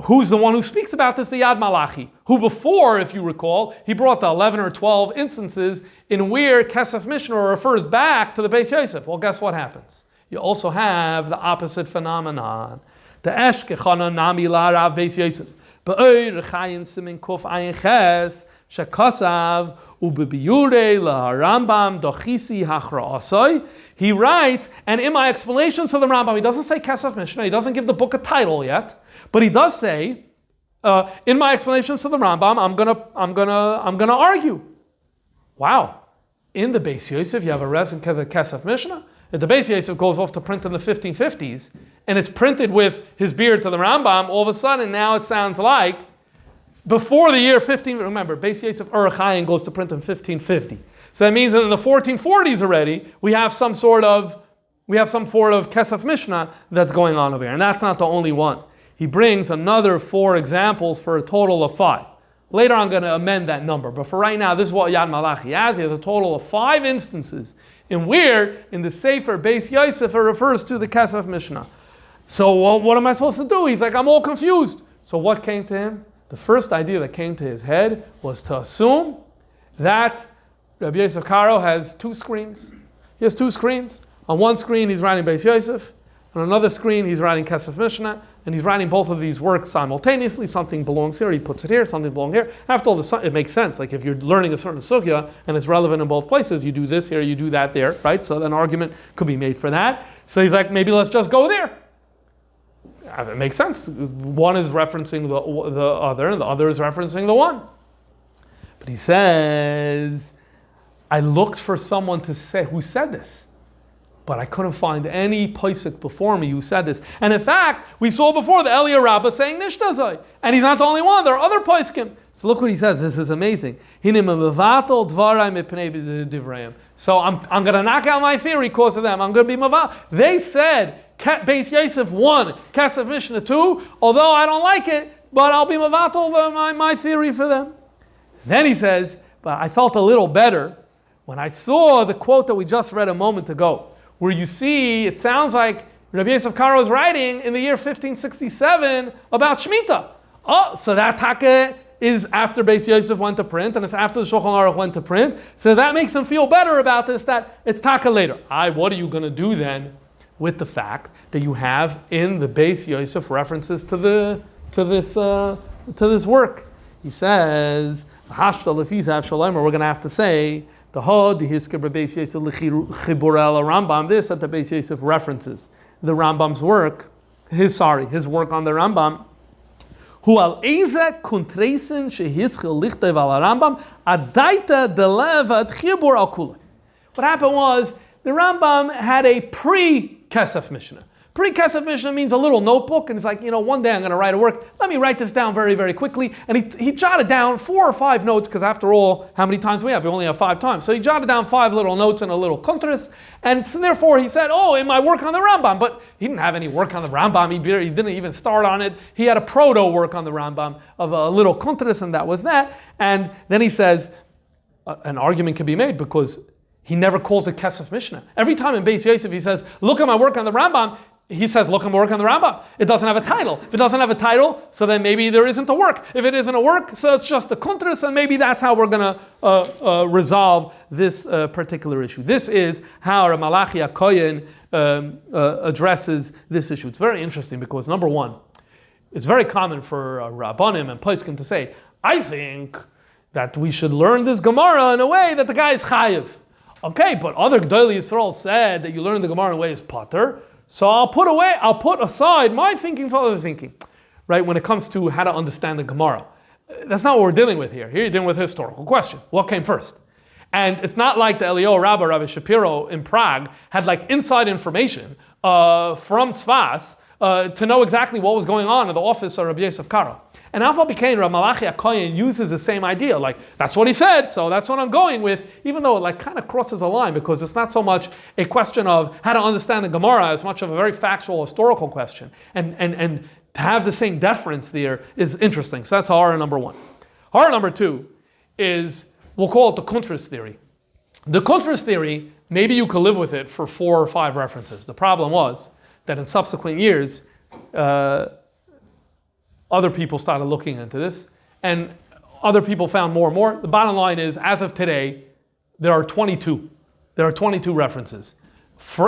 [SPEAKER 1] who's the one who speaks about this? The Yad Malachi, who before, if you recall, he brought the 11 or 12 instances in where Kesef Mishneh refers back to the Beis Yosef. Well, guess what happens? You also have the opposite phenomenon. The Eshkechana Nami La Rav Beis Yosef. He writes, and in my explanations of the Rambam, he doesn't say Kesef Mishneh, he doesn't give the book a title yet, but he does say, in my explanations of the Rambam, I'm gonna argue. Wow, in the Beis Yosef you have a resin Kesef Mishneh. If the Beis Yosef goes off to print in the 1550s, and it's printed with his beard to the Rambam, all of a sudden now it sounds like before the year 15. Remember, Beis Yosef Orach Chaim goes to print in 1550. So that means that in the 1440s already we have some sort of Kesef Mishneh that's going on over here, and that's not the only one. He brings another 4 examples for a total of 5. Later I'm going to amend that number, but for right now, this is what Yad Malachi has. He has a total of 5 instances in where in the Sefer Beis Yosef it refers to the Kesef Mishneh. So what am I supposed to do? He's like, I'm all confused. So what came to him? The first idea that came to his head was to assume that Rabbi Yosef Caro has 2 screens. He has 2 screens. On one screen he's writing Beis Yosef. On another screen he's writing Kesef Mishneh. And he's writing both of these works simultaneously. Something belongs here, he puts it here, something belongs here. After all, it makes sense. Like if you're learning a certain sugya and it's relevant in both places, you do this here, you do that there, right? So an argument could be made for that. So he's like, maybe let's just go there. It makes sense. One is referencing the other, and the other is referencing the one. But he says, I looked for someone to say who said this, but I couldn't find any posek before me who said this. And in fact, we saw before the Eliyah Rabbah saying Nishtazai, and he's not the only one. There are other poskim. So look what he says. This is amazing. So I'm going to knock out my theory because of them. I'm going to be maval. They said Beis Yosef 1, Kesef Mishneh 2, although I don't like it, but I'll be mavatal my theory for them. Then he says, but I felt a little better when I saw the quote that we just read a moment ago, where you see, it sounds like Rabbi Yosef Caro is writing in the year 1567 about Shemitah. Oh, so that taka is after Beis Yosef went to print, and it's after the Shulchan Aruch went to print. So that makes him feel better about this, that it's taka later. What are you going to do then with the fact that you have in the Beis Yosef references to this work? He says, we're going to have to say, the Hisker Beis Yosef Chibur el Rambam, this at the Beis Yosef references the Rambam's work, his work on the Rambam. Hu al eze kuntreisen shehischel lichtev al Rambam adaita delev ad Chibur al Kulei. What happened was the Rambam had a pre-Kesef Mishneh. Pre-Kesef Mishneh means a little notebook, and it's like, one day I'm going to write a work. Let me write this down very, very quickly. And he jotted down 4 or 5 notes, because after all, how many times we have? We only have 5 times. So he jotted down 5 little notes and a little contrast, and so therefore he said, in my work on the Rambam. But he didn't have any work on the Rambam. He didn't even start on it. He had a proto work on the Rambam of a little contrast, and that was that. And then he says, an argument can be made because he never calls it Kesef Mishneh. Every time in Beis Yosef he says, look at my work on the Rambam, he says, look at my work on the Rambam. It doesn't have a title. If it doesn't have a title, so then maybe there isn't a work. If it isn't a work, so it's just a contrast, and maybe that's how we're going to resolve this particular issue. This is how Malachi HaKohen addresses this issue. It's very interesting because, number one, it's very common for Rabbanim and Poskim to say, I think that we should learn this Gemara in a way that the guy is chayiv. Okay, but other Gedolei Yisrael said that you learn the Gemara in a way is pater. So I'll put aside my thinking for other thinking, right? When it comes to how to understand the Gemara, that's not what we're dealing with here. Here you're dealing with a historical question: what came first? And it's not like the Eliyahu Rabbah, Rabbi Shapiro in Prague had like inside information from Tzfas to know exactly what was going on in the office of Rabbi Yosef Caro. And Alpha became Rabbi Malachi HaKohen uses the same idea, like that's what he said, so that's what I'm going with, even though it like kind of crosses a line because it's not so much a question of how to understand the Gemara as much of a very factual historical question. And to have the same deference there is interesting. So that's horror number one. Horror number two is, we'll call it the contrast theory. The contrast theory, maybe you could live with it for 4 or 5 references. The problem was that in subsequent years, other people started looking into this, and other people found more and more. The bottom line is, as of today, there are 22. There are 22 references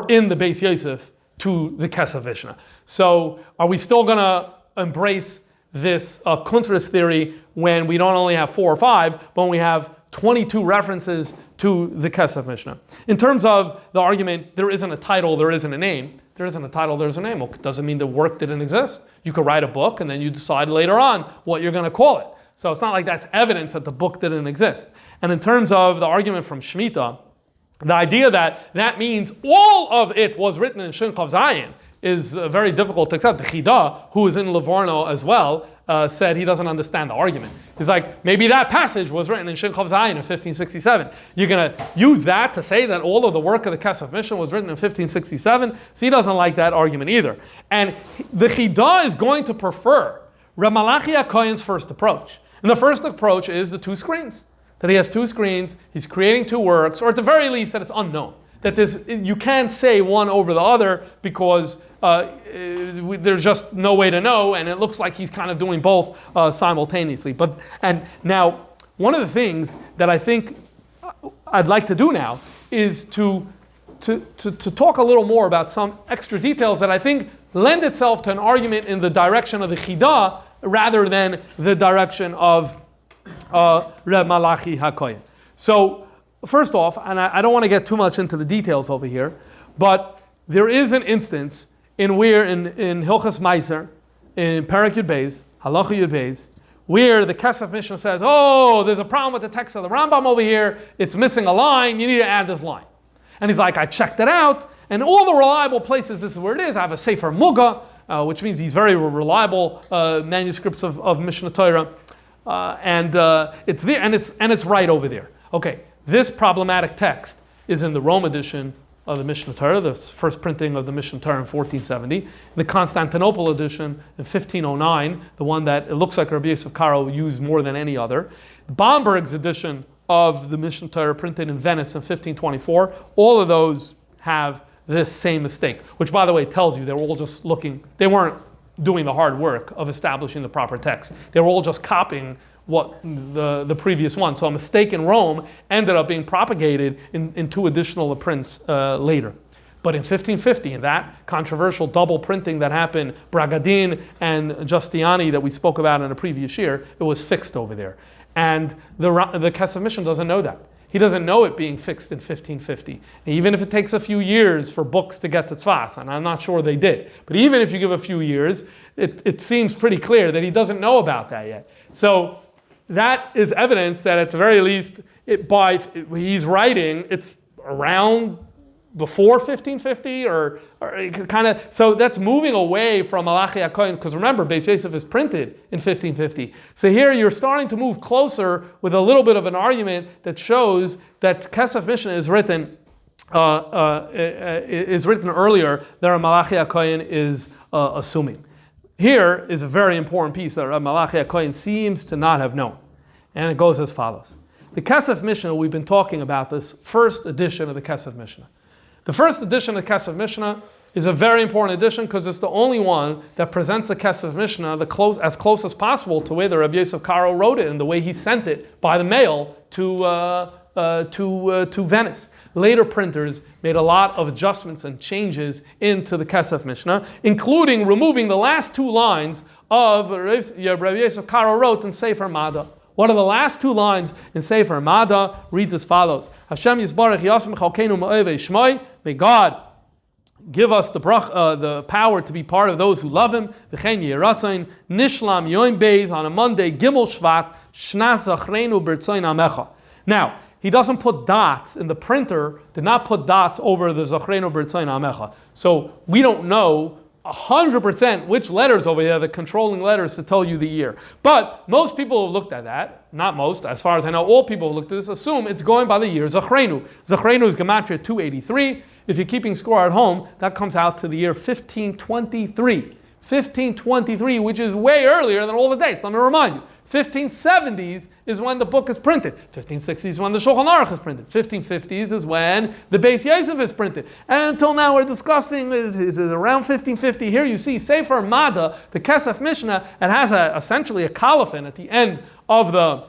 [SPEAKER 1] in the Beis Yosef to the Kesef Mishneh. So, are we still going to embrace this contrast theory when we don't only have 4 or 5, but when we have 22 references to the Kesef Mishneh? In terms of the argument, there isn't a title, there isn't a name. There isn't a title, there's a name. Well, it doesn't mean the work didn't exist. You could write a book and then you decide later on what you're going to call it. So it's not like that's evidence that the book didn't exist. And in terms of the argument from Shemitah, the idea that that means all of it was written in Shin Chav Zayin is very difficult to accept. The Chida, who is in Livorno as well, said he doesn't understand the argument. He's like, maybe that passage was written in Shin Chav Zayin in 1567. You're going to use that to say that all of the work of the Kesef Mishneh was written in 1567? So he doesn't like that argument either. And the Chida is going to prefer Reb Malachi HaKohen's first approach. And the first approach is the 2 screens. That he has 2 screens, he's creating 2 works, or at the very least that it's unknown. That you can't say one over the other because there's just no way to know, and it looks like he's kind of doing both simultaneously. And now, one of the things that I think I'd like to do now is to talk a little more about some extra details that I think lend itself to an argument in the direction of the Chida rather than the direction of Reb Malachi HaKohen. So, first off, and I don't want to get too much into the details over here, but there is an instance in where in Hilchas Meiser, in Perek Yud Beis, Halacha Yud Beis, where the Kesef Mishneh says, there's a problem with the text of the Rambam over here, it's missing a line, you need to add this line. And he's like, I checked it out, and all the reliable places, this is where it is. I have a Sefer Muga, which means these very reliable manuscripts of Mishnah Torah, and it's there, and it's right over there. Okay. This problematic text is in the Rome edition of the Mishnah Torah, the first printing of the Mishnah Torah in 1470. The Constantinople edition in 1509, the one that it looks like Rabbi Yosef Caro used more than any other. Bomberg's edition of the Mishnah Torah printed in Venice in 1524. All of those have this same mistake, which by the way tells you they were all just looking, they weren't doing the hard work of establishing the proper text. They were all just copying what the previous one. So a mistake in Rome ended up being propagated in 2 additional prints later. But in 1550, in that controversial double printing that happened, Bragadin and Giustiani that we spoke about in a previous year, it was fixed over there. And the Kesef Mishneh doesn't know that. He doesn't know it being fixed in 1550. And even if it takes a few years for books to get to Tzfas, and I'm not sure they did, but even if you give a few years, it seems pretty clear that he doesn't know about that yet. So that is evidence that at the very least, he's writing, it's around before 1550 or kind of, so that's moving away from Malachi HaKohen, because remember, Beis Yosef is printed in 1550. So here you're starting to move closer with a little bit of an argument that shows that Kesef Mishneh is written earlier than Malachi HaKohen is assuming. Here is a very important piece that Malachi HaKohen seems to not have known. And it goes as follows. The Kesef Mishneh, we've been talking about this first edition of the Kesef Mishneh. The first edition of the Kesef Mishneh is a very important edition because it's the only one that presents the Kesef Mishneh as close as possible to the way the Rabbi Yosef Caro wrote it and the way he sent it by the mail to Venice. Later printers made a lot of adjustments and changes into the Kesef Mishneh, including removing the last two lines of Rabbi Yosef Caro wrote in Sefer Mada. One of the last two lines in Sefer Mada reads as follows: Hashem Yisbarach Yasem Chalkeinu Ma'ovei Shmoi. May God give us the power to be part of those who love Him. V'chein Yeratzain Nishlam Yom Beis on a Monday Gimel Shvat Shnas Zachrenu B'Rtzain Amecha. Now, he doesn't put dots, in the printer did not put dots over the Zachrenu B'Rtzain Amecha. So we don't know 100% which letters over here, the controlling letters to tell you the year. But most people have looked at that, not most, as far as I know, all people have looked at this, assume it's going by the year Zachrenu. Zachrenu is Gematria 283. If you're keeping score at home, that comes out to the year 1523. 1523, which is way earlier than all the dates. Let me remind you. 1570s is when the book is printed. 1560s is when the Shulchan Aruch is printed. 1550s is when the Beis Yosef is printed. And until now we're discussing is around 1550. Here you see Sefer Mada, the Kesef Mishneh, it has essentially a colophon at the end of the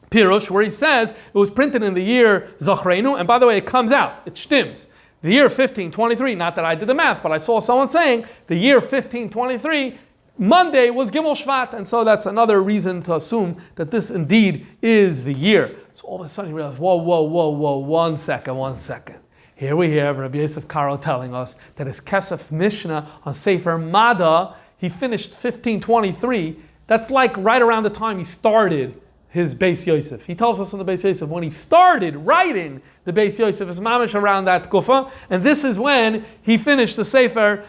[SPEAKER 1] Pirush where he says it was printed in the year Zachrenu. And by the way, it comes out, it shtims. The year 1523, not that I did the math, but I saw someone saying the year 1523, Monday was Gimel Shvat, and so that's another reason to assume that this indeed is the year. So all of a sudden you realize, whoa, one second. Here we have Rabbi Yosef Caro telling us that his Kesef Mishneh on Sefer Mada, he finished 1523. That's like right around the time he started his Beis Yosef. He tells us in the Beis Yosef when he started writing the Beis Yosef is mamish around that kufa, and this is when he finished the Sefer.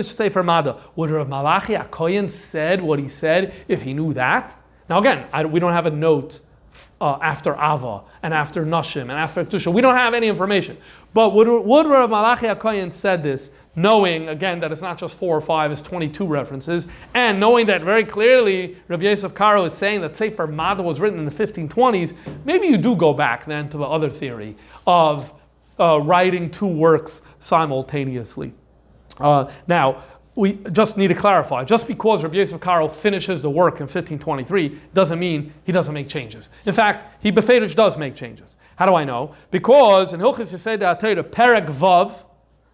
[SPEAKER 1] Sefer Mada. Would Rav Malachi HaKohen said what he said if he knew that? Now again, we don't have a note after Ava and after Nashim and after Tusha. We don't have any information. But would Rav Malachi HaKohen said this, knowing, again, that it's not just 4 or 5, it's 22 references, and knowing that very clearly Rabbi Yosef Caro is saying that Sefer Mada was written in the 1520s, maybe you do go back then to the other theory of writing two works simultaneously. Now, we just need to clarify, just because Rabbi Yosef Caro finishes the work in 1523 doesn't mean he doesn't make changes. In fact, he befedish does make changes. How do I know? Because in Hilchos Yesod HaTorah, Perek Vav,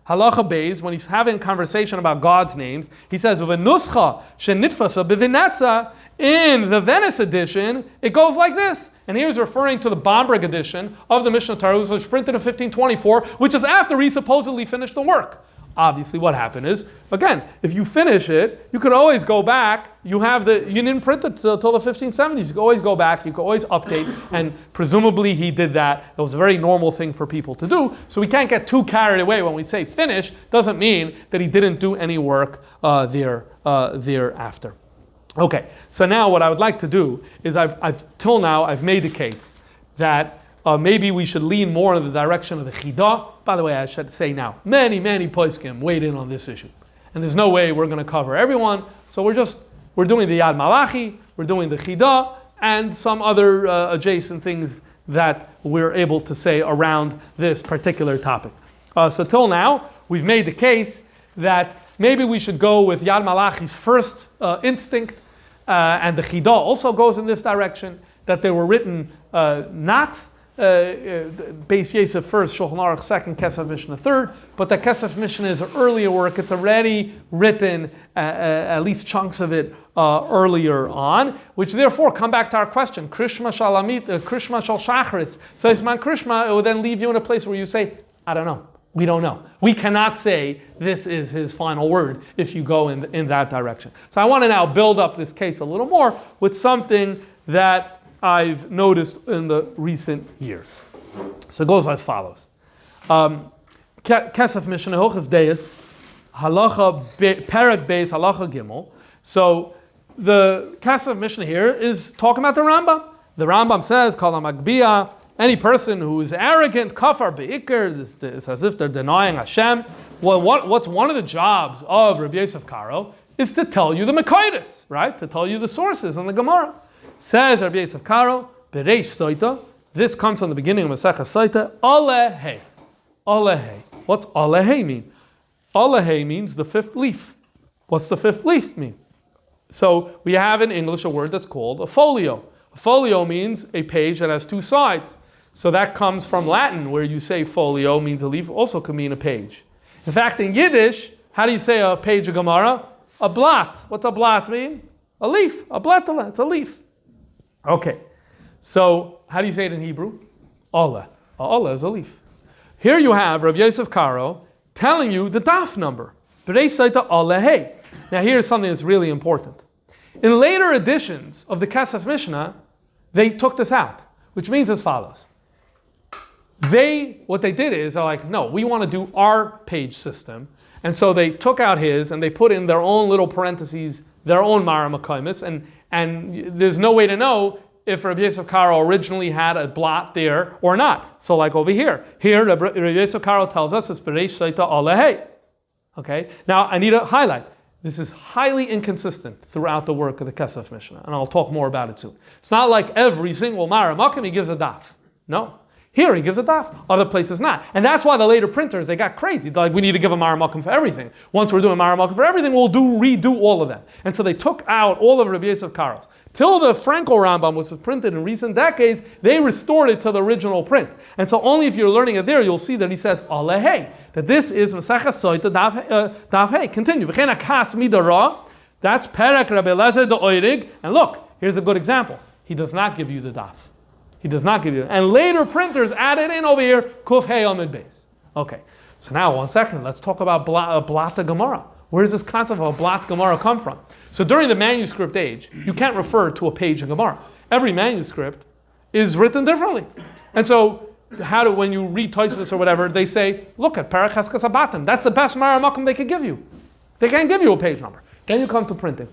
[SPEAKER 1] Halacha Beis, when he's having a conversation about God's names, he says, "V'nuscha shenitfasa b'vinatza." In the Venice edition, it goes like this. And here he's referring to the Bamberg edition of the Mishnah Torah, which was printed in 1524, which is after he supposedly finished the work. Obviously, what happened is, again, if you finish it, you could always go back. You didn't print it till the 1570s. You could always go back. You could always update. And presumably, he did that. It was a very normal thing for people to do. So we can't get too carried away when we say finish. Doesn't mean that he didn't do any work thereafter. Okay. So now, what I would like to do is, till now I've made the case that maybe we should lean more in the direction of the Chidah. By the way, I should say now, many poskim weighed in on this issue. And there's no way we're going to cover everyone. So we're doing the Yad Malachi, we're doing the Chidah, and some other adjacent things that we're able to say around this particular topic. So till now, we've made the case that maybe we should go with Yad Malachi's first instinct, and the Chidah also goes in this direction, that they were written not Beis Yosef first, Shulchan Aruch second, Kesef Mishneh third, but the Kesef Mishneh is an earlier work. It's already written, at least chunks of it, earlier on, which therefore come back to our question, Krishma Shal Shachris. So Isman Krishma, it would then leave you in a place where you say, I don't know. We don't know. We cannot say this is his final word if you go in that direction. So I want to now build up this case a little more with something that I've noticed in the recent years. So it goes as follows. Kesef Mishneh Hilchos Deis, halacha perek beis halacha gimel. So the Kesef Mishneh here is talking about the Rambam. The Rambam says, Kol hamagbia, any person who is arrogant, kafar beikar, it's as if they're denying Hashem. Well, what's one of the jobs of Rabbi Yosef Caro is to tell you the Mekaydes, right? To tell you the sources on the Gemara. Says Rabbi Yosef Caro, Bereish Soita, this comes from the beginning of Masechah Soita, Alehei. Alehei. What's Alehei mean? Alehei means the fifth leaf. What's the fifth leaf mean? So we have in English a word that's called a folio. A folio means a page that has two sides. So that comes from Latin, where you say folio means a leaf, also could mean a page. In fact, in Yiddish, how do you say a page of Gemara? A blot. What's a blot mean? A leaf. A blatala. It's a leaf. Okay. So how do you say it in Hebrew? Ola. Ola is a leaf. Here you have Rabbi Yosef Caro telling you the daf number. Now here's something that's really important. In later editions of the Kesef Mishneh, they took this out, which means as follows. What they did is, they're like, no, we want to do our page system. And so they took out his and they put in their own little parentheses, their own Mara Makaimis, and there's no way to know if Rabbi Yosef Caro originally had a blot there or not. So like over here. Here, Rabbi Yosef Caro tells us it's Bereish Saita Alehei. Okay? Now, I need to highlight. This is highly inconsistent throughout the work of the Kesef Mishneh, and I'll talk more about it soon. It's not like every single Mara Makim he gives a daf. No. Here he gives a daf, other places not. And that's why the later printers, they got crazy. They're like, we need to give a Mara Makim for everything. Once we're doing Mara Makim for everything, we'll redo all of them. And so they took out all of Rabbi Yosef Caro's. Till the Franco Rambam was printed in recent decades, they restored it to the original print. And so only if you're learning it there, you'll see that he says, Alehei, that this is Masechah Soita Daf Hei. Continue. V'chein akas midara, that's Perek Rabbi Eliezer de Oirig. And look, here's a good example. He does not give you the daf. He does not give you. And later printers added in over here, Kuf Hei Amid Beis. Okay, so now 1 second, let's talk about Blata Gemara. Where does this concept of a Blat Gemara come from? So during the manuscript age, you can't refer to a page in Gemara. Every manuscript is written differently. And so when you read Tosfos or whatever, they say, look at Perek Cheskas Abatim. That's the best Mara Makom they could give you. They can't give you a page number. Then you come to printing.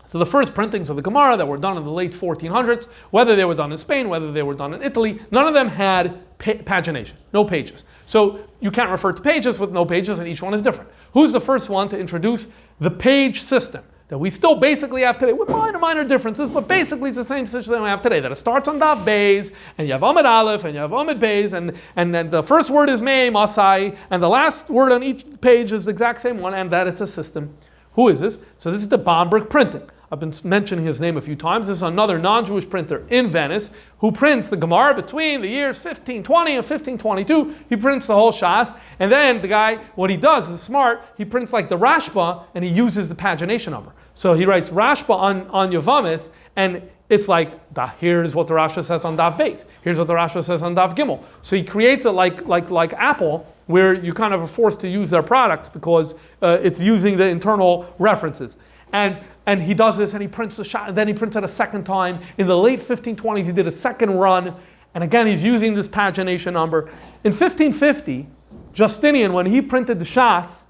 [SPEAKER 1] So the first printings of the Gemara that were done in the late 1400s, whether they were done in Spain, whether they were done in Italy, none of them had pagination, no pages. So you can't refer to pages with no pages, and each one is different. Who's the first one to introduce the page system that we still basically have today, with minor differences, but basically it's the same system we have today, that it starts on Daf Beis, and you have Amid Aleph, and you have Amid Beis, and then the first word is Mei, Masai, and the last word on each page is the exact same one, and that is a system. Who is this? So this is the Bamberg printing. I've been mentioning his name a few times. This is another non-Jewish printer in Venice who prints the Gemara between the years 1520 and 1522. He prints the whole Shas. And then the guy, what he does is smart. He prints like the Rashba and he uses the pagination number. So he writes Rashba on Yavamis, and it's like, here's what the Rashba says on Daf Beis. Here's what the Rashba says on Daf Gimel. So he creates it like Apple, where you kind of are forced to use their products because it's using the internal references. And he does this, and he prints the shot, and then he prints it a second time. In the late 1520s, he did a second run, and again, he's using this pagination number. In 1550, Justinian, when he printed the Shas,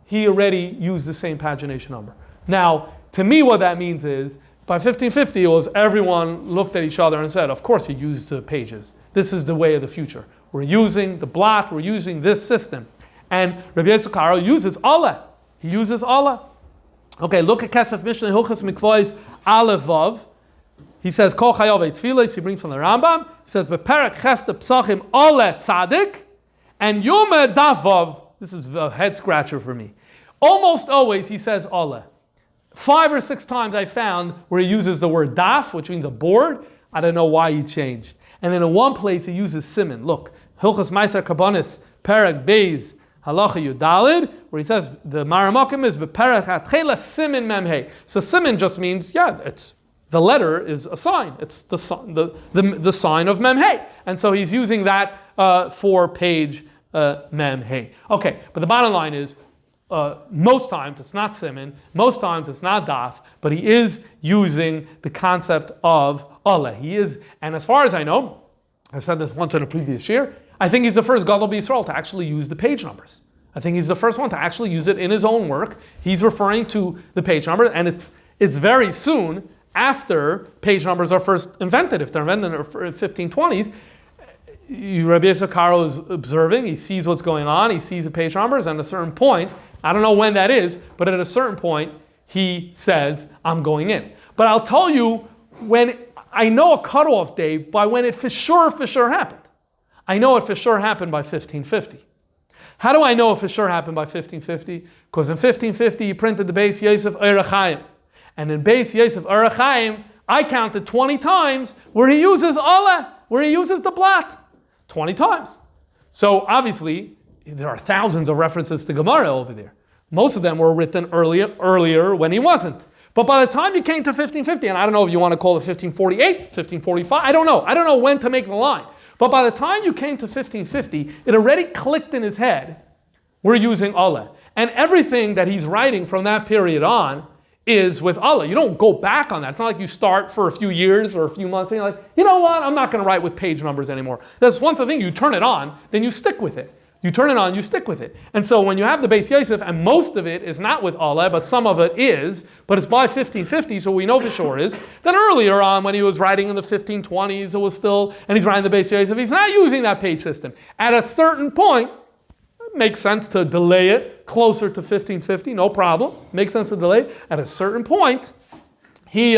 [SPEAKER 1] he already used the same pagination number. Now, to me, what that means is, by 1550, it was everyone looked at each other and said, of course, he used the pages. This is the way of the future. We're using the blot, we're using this system. And Rabbi Yosef Caro uses Allah. He uses Allah. Okay, look at Kesef Mishneh Hilchos Mikvos Aleph Vav. He says, Kol Chayav Eitfilos, he brings from the Rambam. He says, Beperek Chesta Psachim Ole Tzadik, and Yoma Daf Vav. This is a head scratcher for me. Almost always he says Ole. 5 or 6 times I found where he uses the word Daf, which means a board. I don't know why he changed. And then in one place he uses Siman. Look, Hilchos Meiser Kabanis, Perek Beis, Halacha Yudalid, where he says the Maramakim is beperech atchela simin memhei. So simin just means it's the letter is a sign. It's the sign of memhei, and so he's using that for page memhei. Okay, but the bottom line is most times it's not simin, most times it's not daf, but he is using the concept of Allah. He is, and as far as I know, I said this once in a previous year, I think he's the first Gadol B'Yisrael to actually use the page numbers. I think he's the first one to actually use it in his own work. He's referring to the page number, and it's very soon after page numbers are first invented. If they're invented in the 1520s, Rabbi Yosef Caro is observing, he sees what's going on, he sees the page numbers, and at a certain point, I don't know when that is, but at a certain point, he says, I'm going in. But I'll tell you, when I know a cutoff date by when it for sure happened. I know it for sure happened by 1550. How do I know it for sure happened by 1550? Because in 1550 he printed the Beis Yosef Orach Chaim. And in Beis Yosef Orach Chaim, I counted 20 times where he uses Allah, where he uses the blat. 20 times. So obviously, there are thousands of references to Gemara over there. Most of them were written earlier when he wasn't. But by the time you came to 1550, and I don't know if you want to call it 1548, 1545, I don't know. I don't know when to make the line. But by the time you came to 1550, it already clicked in his head, we're using Allah. And everything that he's writing from that period on is with Allah. You don't go back on that. It's not like you start for a few years or a few months and you're like, you know what, I'm not going to write with page numbers anymore. That's one thing. You turn it on, then you stick with it. You turn it on, you stick with it. And so when you have the Beis Yosef, and most of it is not with Allah, but some of it is, but it's by 1550, so we know for sure is, then earlier on when he was writing in the 1520s, it was still, and he's writing the Beis Yosef, he's not using that page system. At a certain point, it makes sense to delay it closer to 1550, no problem. Makes sense to delay it. At a certain point, he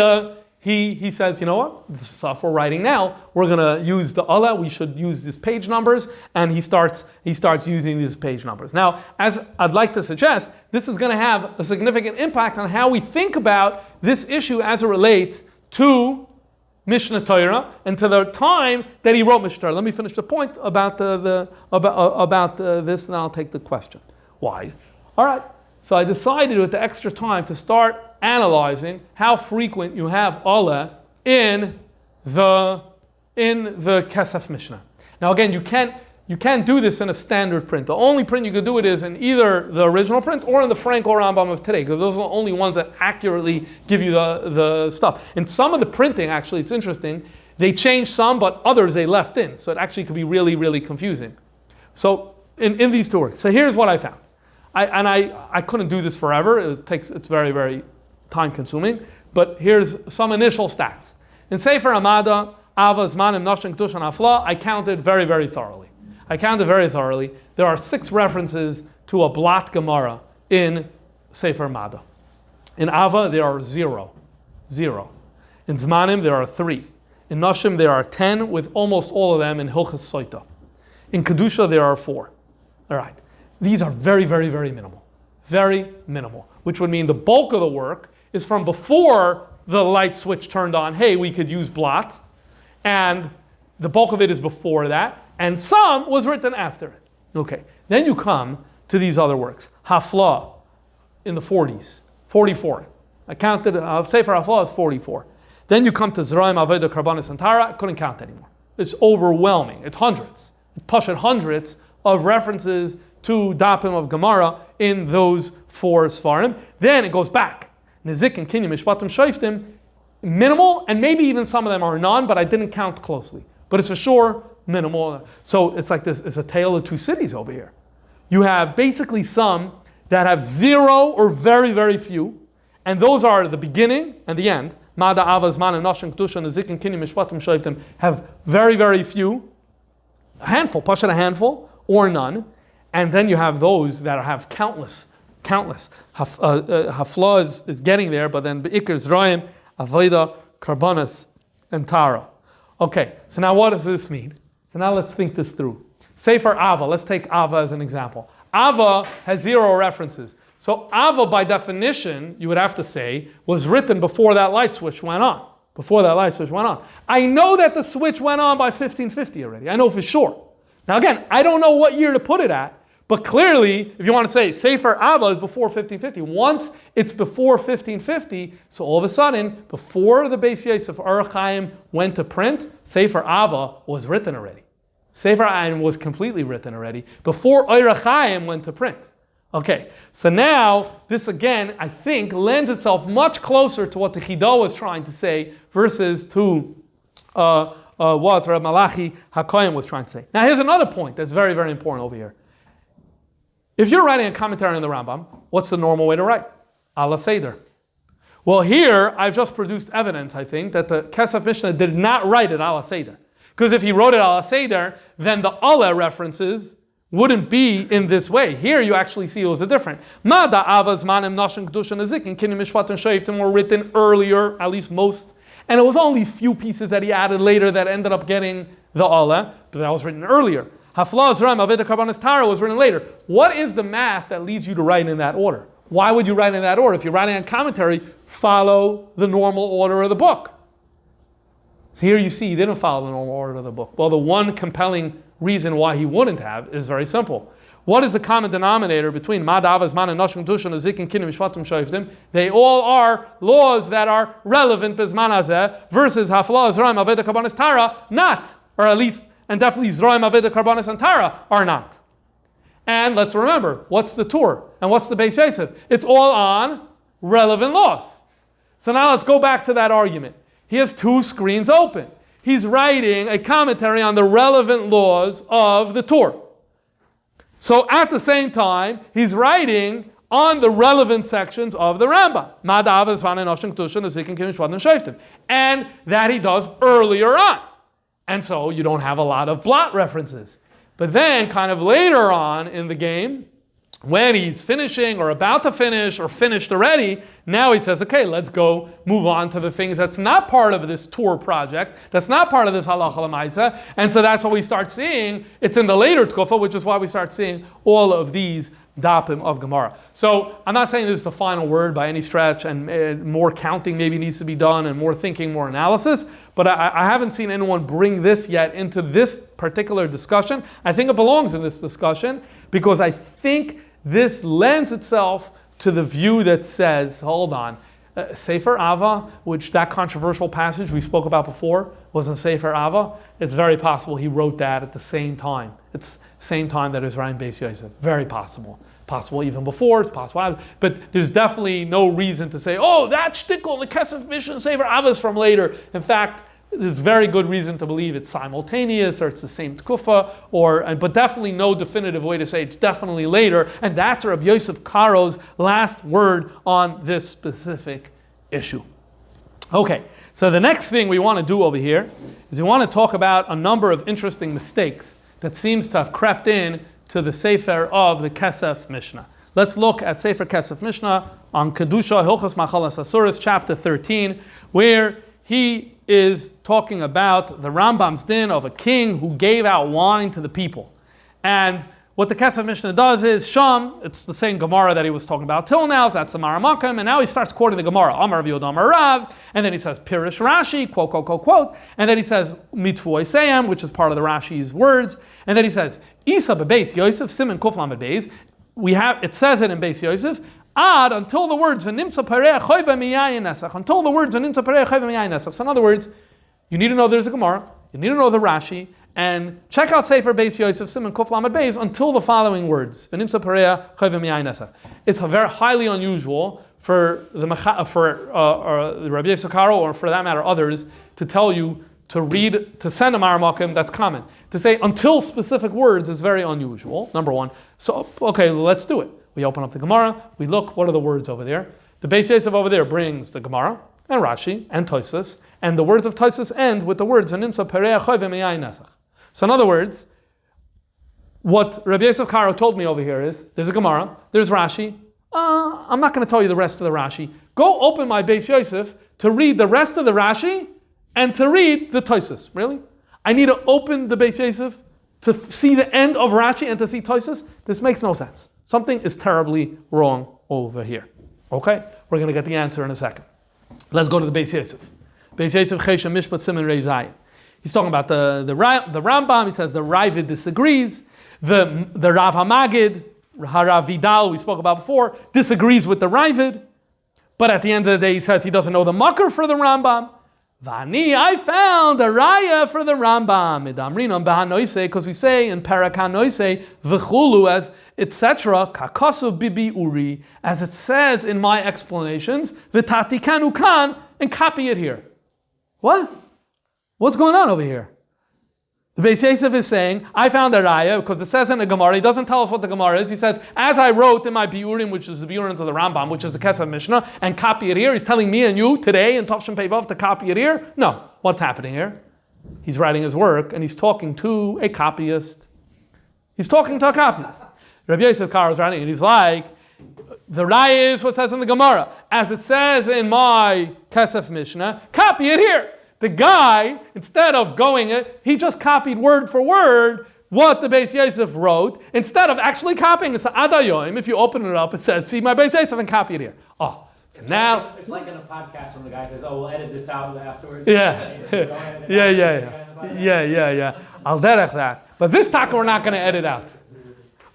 [SPEAKER 1] says, you know what, the stuff we're writing now, we're going to use the Allah, we should use these page numbers, and he starts using these page numbers. Now, as I'd like to suggest, this is going to have a significant impact on how we think about this issue as it relates to Mishneh Torah and to the time that he wrote Mishneh Torah. Let me finish the point about this, and I'll take the question. Why? All right. So I decided with the extra time to start analyzing how frequent you have Allah in the Kesef Mishneh. Now again, you can't do this in a standard print. The only print you could do it is in either the original print or in the Franco Rambam of today, because those are the only ones that accurately give you the stuff. In some of the printing, actually, it's interesting, they changed some, but others they left in. So it actually could be really, really confusing. So in these two works. So here's what I found. I couldn't do this forever. It's very, very time consuming. But here's some initial stats. In Sefer Amada, Ava, Zmanim, Noshim, Kedush, and Afla, I counted very, very thoroughly. There are 6 references to a blat Gemara in Sefer Amada. In Ava, there are 0. In Zmanim, there are 3. In Noshim, there are 10, with almost all of them in Hilchas Soita. In Kedusha, there are 4. All right. These are very, very, very minimal. Very minimal. Which would mean the bulk of the work is from before the light switch turned on, hey, we could use blot. And the bulk of it is before that. And some was written after it. Okay. Then you come to these other works. Hafla in the 40s. 44. I counted, Sefer Hafla is 44. Then you come to Zeraim, Aveda, Karbanis, and Tara. I couldn't count anymore. It's overwhelming. It's hundreds. It pushed hundreds of references to Dapim of Gemara in those 4 Sfarim. Then it goes back. Nizik and Kinyam, Mishpatim, Shoiftim, minimal, and maybe even some of them are none, but I didn't count closely. But it's for sure minimal. So it's like this, it's a tale of 2 cities over here. You have basically some that have 0 or very, very few, and those are the beginning and the end. Mada, Ava, Zman, and Noshim, Kedusha, Nizik, and Kinyam, Mishpatim, Shoiftim have very, very few. A handful, Pashat a handful, or none. And then you have those that have countless. Hafla is getting there, but then Be'ikr, Zrayim, Aveda, Karbanas, and Tara. Okay, so now what does this mean? So now let's think this through. Sefer Ava, let's take Ava as an example. Ava has 0 references. So Ava, by definition, you would have to say, was written before that light switch went on. I know that the switch went on by 1550 already. I know for sure. Now again, I don't know what year to put it at, but clearly, if you want to say Sefer Ava is before 1550, once it's before 1550, so all of a sudden, before the Beis Yosef Orach Chaim went to print, Sefer Ava was written already. Sefer Ava was completely written already before Orach Chaim went to print. Okay, so now this again, I think, lends itself much closer to what the Chidah was trying to say versus to what Reb Malachi HaKohen was trying to say. Now here's another point that's very, very important over here. If you're writing a commentary on the Rambam, what's the normal way to write? Ala Seder. Well, here I've just produced evidence, I think, that the Kesef Mishneh did not write it Ala Seder. Because if he wrote it Ala Seder, then the Allah references wouldn't be in this way. Here you actually see it was a different. Mada Avaz Manim Nashim Kedusha Nezikin Kinim Mishpat and Shayiftim were written earlier, at least most. And it was only few pieces that he added later that ended up getting the Allah, but that was written earlier. Hafla Zram Aveda Karbanis Tara was written later. What is the math that leads you to write in that order? Why would you write in that order? If you're writing a commentary, follow the normal order of the book. So here you see he didn't follow the normal order of the book. Well, the one compelling reason why he wouldn't have is very simple. What is the common denominator between Mad Avaz Man and Nashim Kedusha and Zik and Kinim Mishpatim Shayiftim? They all are laws that are relevant Bezman Hazeh versus Hafla Zraim Aveda Karbanis Tara, not, or at least, and definitely Zraim Aveda Karbanis and Tara are not. And let's remember, what's the Torah and what's the Beis Yosef? It's all on relevant laws. So now let's go back to that argument. He has two screens open. He's writing a commentary on the relevant laws of the Torah. So at the same time, he's writing on the relevant sections of the Rambam. And that he does earlier on. And so you don't have a lot of blot references. But then kind of later on in the game, when he's finishing or about to finish or finished already, now he says, okay, let's go move on to the things that's not part of this tour project, that's not part of this halacha l'maisa. And so that's what we start seeing. It's in the later tkufa, which is why we start seeing all of these dapim of Gemara. So I'm not saying this is the final word by any stretch, and more counting maybe needs to be done, and more thinking, more analysis, but I haven't seen anyone bring this yet into this particular discussion. I think it belongs in this discussion, because I think this lends itself to the view that says, hold on, Sefer Ava, which that controversial passage we spoke about before was in Sefer Ava, it's very possible he wrote that at the same time. It's the same time that he was writing Beis Yosef. Very possible. Possible even before, it's possible. But there's definitely no reason to say, oh, that shtickle, the Kesef Mishneh, Sefer Ava is from later. In fact, there's very good reason to believe it's simultaneous or it's the same tkufa, but definitely no definitive way to say it's definitely later. And that's Rabbi Yosef Caro's last word on this specific issue. Okay, so the next thing we want to do over here is we want to talk about a number of interesting mistakes that seems to have crept in to the Sefer of the Kesef Mishneh. Let's look at Sefer Kesef Mishneh on Kedusha Hilchos Machalas Asuros, chapter 13, where he is talking about the Rambam's din of a king who gave out wine to the people. And what the Kesef Mishneh does is, Sham, it's the same Gemara that he was talking about till now, that's the Maramakim, and now he starts quoting the Gemara, Amar Rav Yod Amar Rav, and then he says, Pirish Rashi, quote, quote, quote, quote, and then he says, Mitfu Oiseyam, which is part of the Rashi's words, and then he says, Isa bebeis Yosef, Simen Kuf Lamed Beis, it says it in Beis Yosef, Ad, until the words until the words So in other words, you need to know there's a Gemara, you need to know the Rashi, and check out Sefer Beis Yosef Simon Kuf Lamed Beis until the following words. It's very highly unusual for the Rabbi Yosef Caro, or for that matter others, to tell you to send a Maramakim, that's common. To say until specific words is very unusual, number one. So, okay, let's do it. We open up the Gemara, we look, what are the words over there? The Beis Yosef over there brings the Gemara, and Rashi, and Tosfos, and the words of Tosfos end with the words, so in other words, what Rabbi Yosef Caro told me over here is, there's a Gemara, there's Rashi, I'm not going to tell you the rest of the Rashi. Go open my Beis Yosef to read the rest of the Rashi, and to read the Tosfos. Really? I need to open the Beis Yosef to see the end of Rashi and to see Tosfos? This makes no sense. Something is terribly wrong over here. Okay? We're going to get the answer in a second. Let's go to the Beis Yosef. Beis Yosef Cheshem Mishpat Siman Rei Zayin. He's talking about the Rambam. He says the Ravid disagrees. The Rav Hamagid, Harav Vidal, we spoke about before, disagrees with the Ravid. But at the end of the day, he says he doesn't know the Makar for the Rambam. Vani, I found a raya for the Rambam. Midamrinon bahanoise, because we say in parakanoise v'chulu as etc. Kakasu bibi uri, as it says in my explanations. V'tati kanu kan, and copy it here. What? What's going on over here? The Beis Yosef is saying, I found a raya, because it says in the Gemara, he doesn't tell us what the Gemara is. He says, as I wrote in my biurim, which is the biurim to the Rambam, which is the Kesef Mishneh, and copy it here. He's telling me and you today in Tavshin Pei Vav to copy it here. No. What's happening here? He's writing his work, and he's talking to a copyist. He's talking to a copyist. Rabbi Yosef Caro is writing, and he's like, the raya is what says in the Gemara. As it says in my Kesef Mishneh, copy it here. The guy, instead of going it, he just copied word for word what the Beis Yosef wrote, instead of actually copying. It's Adayoim. If you open it up, it says, see my Beis Yosef and copy it here. Oh, so
[SPEAKER 2] it's
[SPEAKER 1] now...
[SPEAKER 2] It's like in a podcast when the guy says, oh, we'll edit this out afterwards.
[SPEAKER 1] Yeah. Yeah. I'll derech that. But this talk we're not going to edit out.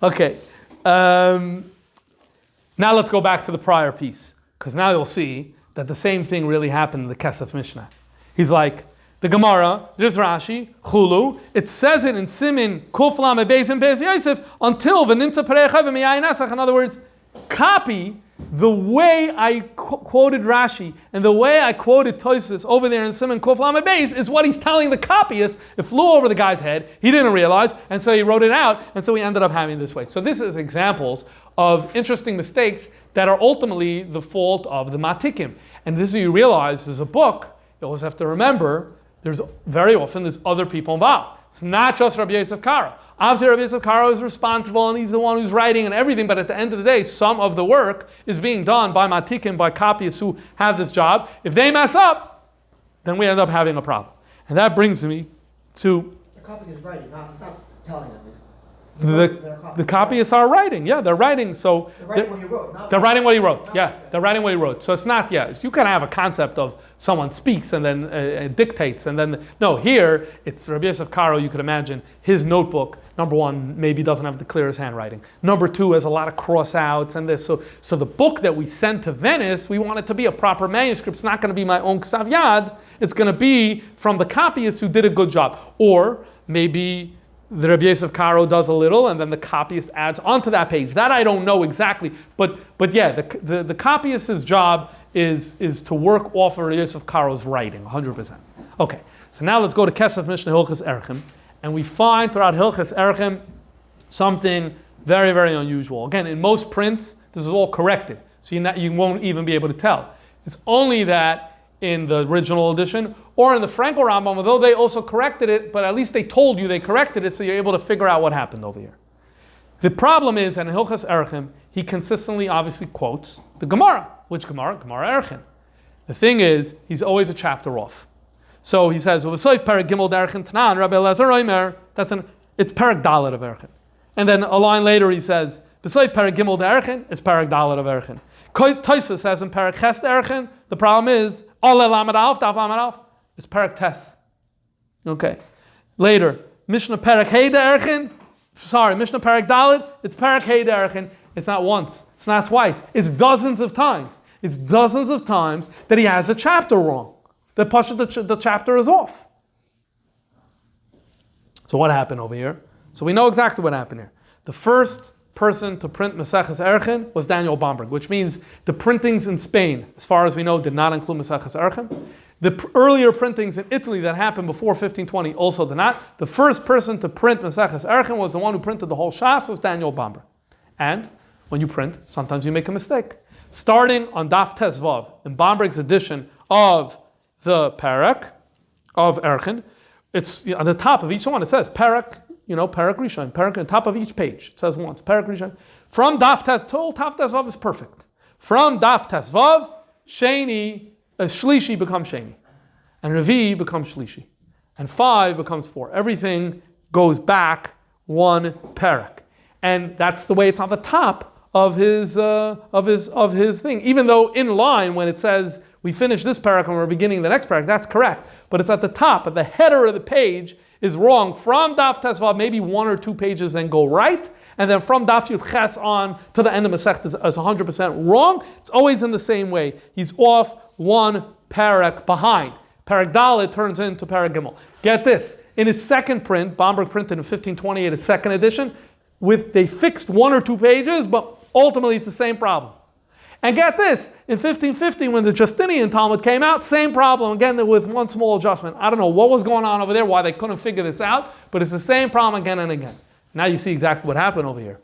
[SPEAKER 1] Okay. Now let's go back to the prior piece, because now you'll see that the same thing really happened in the Kesef Mishneh. He's like, the Gemara, there's Rashi, Chulu, it says it in Simin, Kuf Lamed Beis and Beis Yosef, until V'nimtza Perecha V'miyayin Esach. In other words, copy the way I quoted Rashi and the way I quoted Tosfos over there in Simin Kuf Lamed Beis is what he's telling the copyist. It flew over the guy's head. He didn't realize, and so he wrote it out, and so we ended up having it this way. So this is examples of interesting mistakes that are ultimately the fault of the Matikim. And this is you realize there's a book. You always have to remember, there's other people involved. It's not just Rabbi Yosef Caro. Obviously, Rabbi Yosef Caro is responsible, and he's the one who's writing and everything, but at the end of the day, some of the work is being done by Matikim, by copyists who have this job. If they mess up, then we end up having a problem. And that brings me to...
[SPEAKER 3] The copy is writing, not telling them.
[SPEAKER 1] The copyists are writing, yeah, they're writing. So
[SPEAKER 3] they're writing what he wrote.
[SPEAKER 1] They're writing what he wrote, yeah. They're writing what he wrote. So it's not, you can have a concept of someone speaks and then dictates, and then, no, here, it's Rabbi Yosef Caro, you could imagine, his notebook, number one, maybe doesn't have the clearest handwriting. Number two, has a lot of cross-outs and this. So the book that we sent to Venice, we want it to be a proper manuscript. It's not going to be my own ksav yad. It's going to be from the copyists who did a good job. Or maybe the Rabbi Yosef Caro does a little, and then the copyist adds onto that page. That I don't know exactly, but yeah, the copyist's job is to work off of Rabbi Yosef Caro's writing, 100%. Okay, so now let's go to Kesef Mishneh Hilchos Erechim, and we find throughout Hilchos Erechim something very, very unusual. Again, in most prints, this is all corrected, so you won't even be able to tell. It's only that in the original edition, or in the Frankel Rambam, although they also corrected it, but at least they told you they corrected it, so you're able to figure out what happened over here. The problem is, and in Hilchos Erechim, he consistently obviously quotes the Gemara. Which Gemara? Gemara Erechim. The thing is, he's always a chapter off. So he says, "V'soif Perek Gimel Erechim Tanan Rabbi Elazar Omer." It's Perek Dalet of Erechim. And then a line later he says, "V'soif Perek Gimel Erechim" is Perek Dalet of Erechim. Tosfos says in Perek Ches Erechim, the problem is Ole Lamed Alf, Daf Lamed Alf. It's Perek Tes. Okay. Later, Mishnah Perek Hey Erechim. Mishnah Perek Dalet. It's Perek Hey Erechim. It's not once. It's not twice. It's dozens of times. It's dozens of times that he has the chapter wrong. The chapter is off. So what happened over here? So we know exactly what happened here. The first person to print Maseches Erechim was Daniel Bomberg, which means the printings in Spain, as far as we know, did not include Maseches Erechim. The earlier printings in Italy that happened before 1520 also did not. The first person to print Maseches Erechim was the one who printed the whole Shas, was Daniel Bomberg. And when you print, sometimes you make a mistake. Starting on Daf Tes Vav, in Bomberg's edition of the Perek of Erechim, it's on the top of each one, it says Perek, Perek Rishon, Perek, on the top of each page, it says once, Perek Rishon. From Daf Tes, till Daf Tes Vav is perfect. From Daf Tes Vav, Sheni, Shlishi becomes Sheni, and Revi becomes Shlishi, and 5 becomes 4. Everything goes back one Perek, and that's the way it's on the top of his thing. Even though in line when it says we finish this Perek and we're beginning the next Perek, that's correct, but it's at the top, at the header of the page is wrong. From Daf Tes Vav, maybe 1 or 2 pages then go right, and then from Daf Yud Ches on to the end of Masechta is 100% wrong. It's always in the same way. He's off 1 Perek behind. Perek Dalet turns into Perek Gimel. Get this, in its second print, Bomberg printed in 1528, its second edition, they fixed 1 or 2 pages, but ultimately it's the same problem. And get this, in 1550, when the Justinian Talmud came out, same problem, again, with one small adjustment. I don't know what was going on over there, why they couldn't figure this out, but it's the same problem again and again. Now you see exactly what happened over here.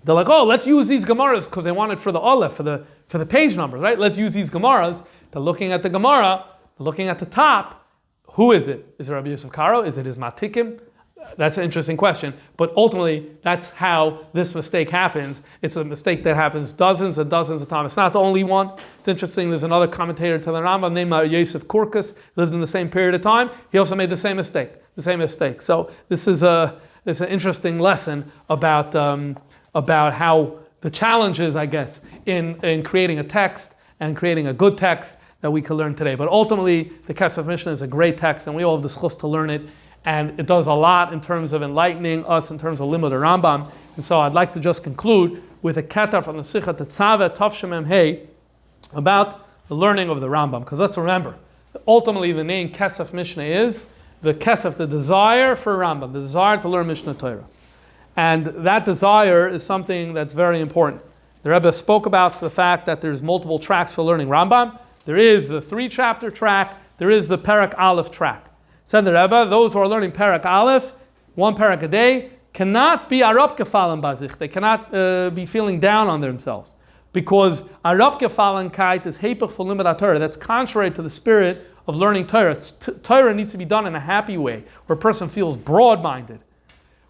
[SPEAKER 1] They're like, oh, let's use these Gemaras, because they want it for the Aleph, for the page numbers, right? Let's use these Gemaras. They're looking at the Gemara, they're looking at the top. Who is it? Is it Rabbi Yosef Caro? Is it his Matikim? That's an interesting question, but ultimately, that's how this mistake happens. It's a mistake that happens dozens and dozens of times. It's not the only one. It's interesting, there's another commentator to the Rambam named Rabbi Yosef Caro, lived in the same period of time. He also made the same mistake. So this is an interesting lesson about how the challenges, I guess, in creating a text and creating a good text that we can learn today. But ultimately, the Kesef Mishneh is a great text, and we all have the schus to learn it. And it does a lot in terms of enlightening us, in terms of limud Rambam. And so I'd like to just conclude with a keter from the Sicha Tetzaveh Tavshem Hey about the learning of the Rambam. Because let's remember, ultimately the name Kesef Mishneh is the Kesef, the desire for Rambam, the desire to learn Mishnah Torah. And that desire is something that's very important. The Rebbe spoke about the fact that there's multiple tracks for learning Rambam. There is the 3-chapter track, there is the Perek Aleph track. Said the Rebbe, those who are learning Perek Aleph, 1 Perek a day, cannot be Arab Gefallen Bazich. They cannot be feeling down on themselves. Because Arab Gefallenkeit is Hepech for Limud Torah. That's contrary to the spirit of learning Torah. Torah needs to be done in a happy way, where a person feels broad-minded.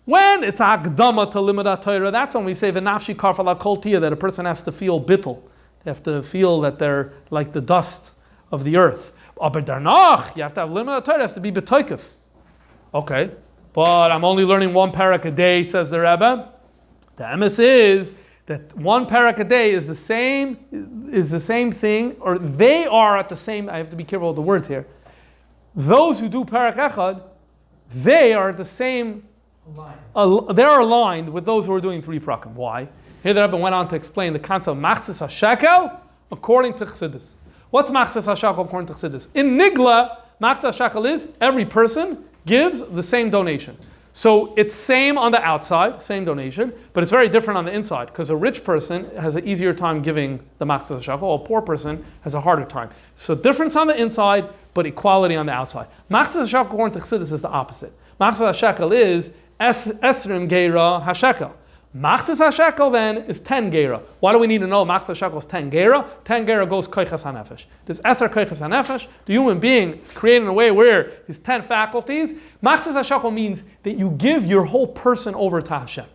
[SPEAKER 1] When it's Akdama to Limud Torah, that's when we say V'nafshi Karfala Kol Tiyah, that a person has to feel bittul. They have to feel that they're like the dust of the earth. Aber danach, you have to have limud Torah, it has to be betoikef. Okay, but I'm only learning 1 parak a day, says the Rebbe. The emes is that 1 parak a day is the same thing, or they are at the same, I have to be careful with the words here. Those who do parak echad, they are at the same, they're aligned with those who are doing 3 parakim. Why? Here the Rebbe went on to explain the concept of machzis hashekel according to Chassidus. What's machzis hashekel according to Chassidus? In Nigla, machzis hashekel is every person gives the same donation. So it's same on the outside, same donation, but it's very different on the inside, because a rich person has an easier time giving the machzis hashekel, a poor person has a harder time. So difference on the inside, but equality on the outside. Machzis hashekel according to Chassidus is the opposite. Machzis hashekel is esrim geira hashekel. Machzis hashekel then is 10 geira. Why do we need to know machzis hashekel is 10 geira? 10 geira goes koichas hanefesh. This eser koichas hanefesh, the human being is created in a way where his 10 faculties. Machzis hashekel means that you give your whole person over to Hashem.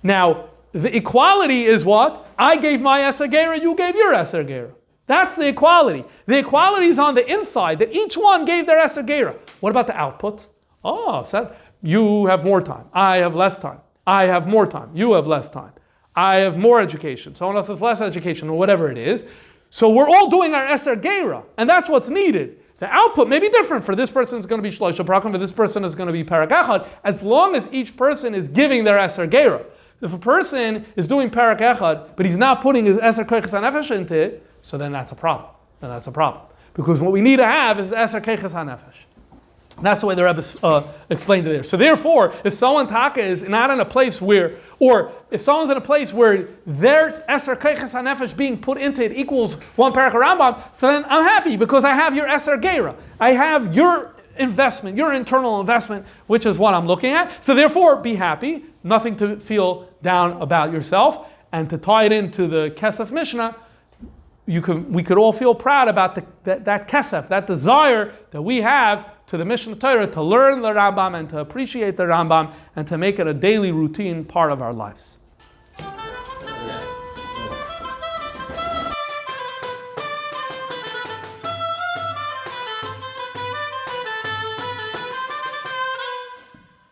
[SPEAKER 1] Now, the equality is what? I gave my eser geira, you gave your eser geira. That's the equality. The equality is on the inside, that each one gave their eser geira. What about the output? Oh, so you have more time, I have less time. I have more time, you have less time. I have more education, someone else has less education, or whatever it is. So we're all doing our eser geira, and that's what's needed. The output may be different. For this person, it's going to be shloisha parakim, for this person, is going to be parak echad, as long as each person is giving their eser geira. If a person is doing parak echad, but he's not putting his eser koiches hanefesh into it, so then that's a problem. Because what we need to have is eser koiches hanefesh. That's the way the Rebbe explained it there. So therefore, if someone taka is not in a place where, or if someone's in a place where their eser koiches hanefesh being put into it equals 1 parak Rambam, so then I'm happy because I have your eser geira. I have your investment, your internal investment, which is what I'm looking at. So therefore, be happy, nothing to feel down about yourself. And to tie it into the Kesef Mishneh, we could all feel proud about that kesef, that desire that we have to the Mishnah Torah, to learn the Rambam and to appreciate the Rambam and to make it a daily routine part of our lives.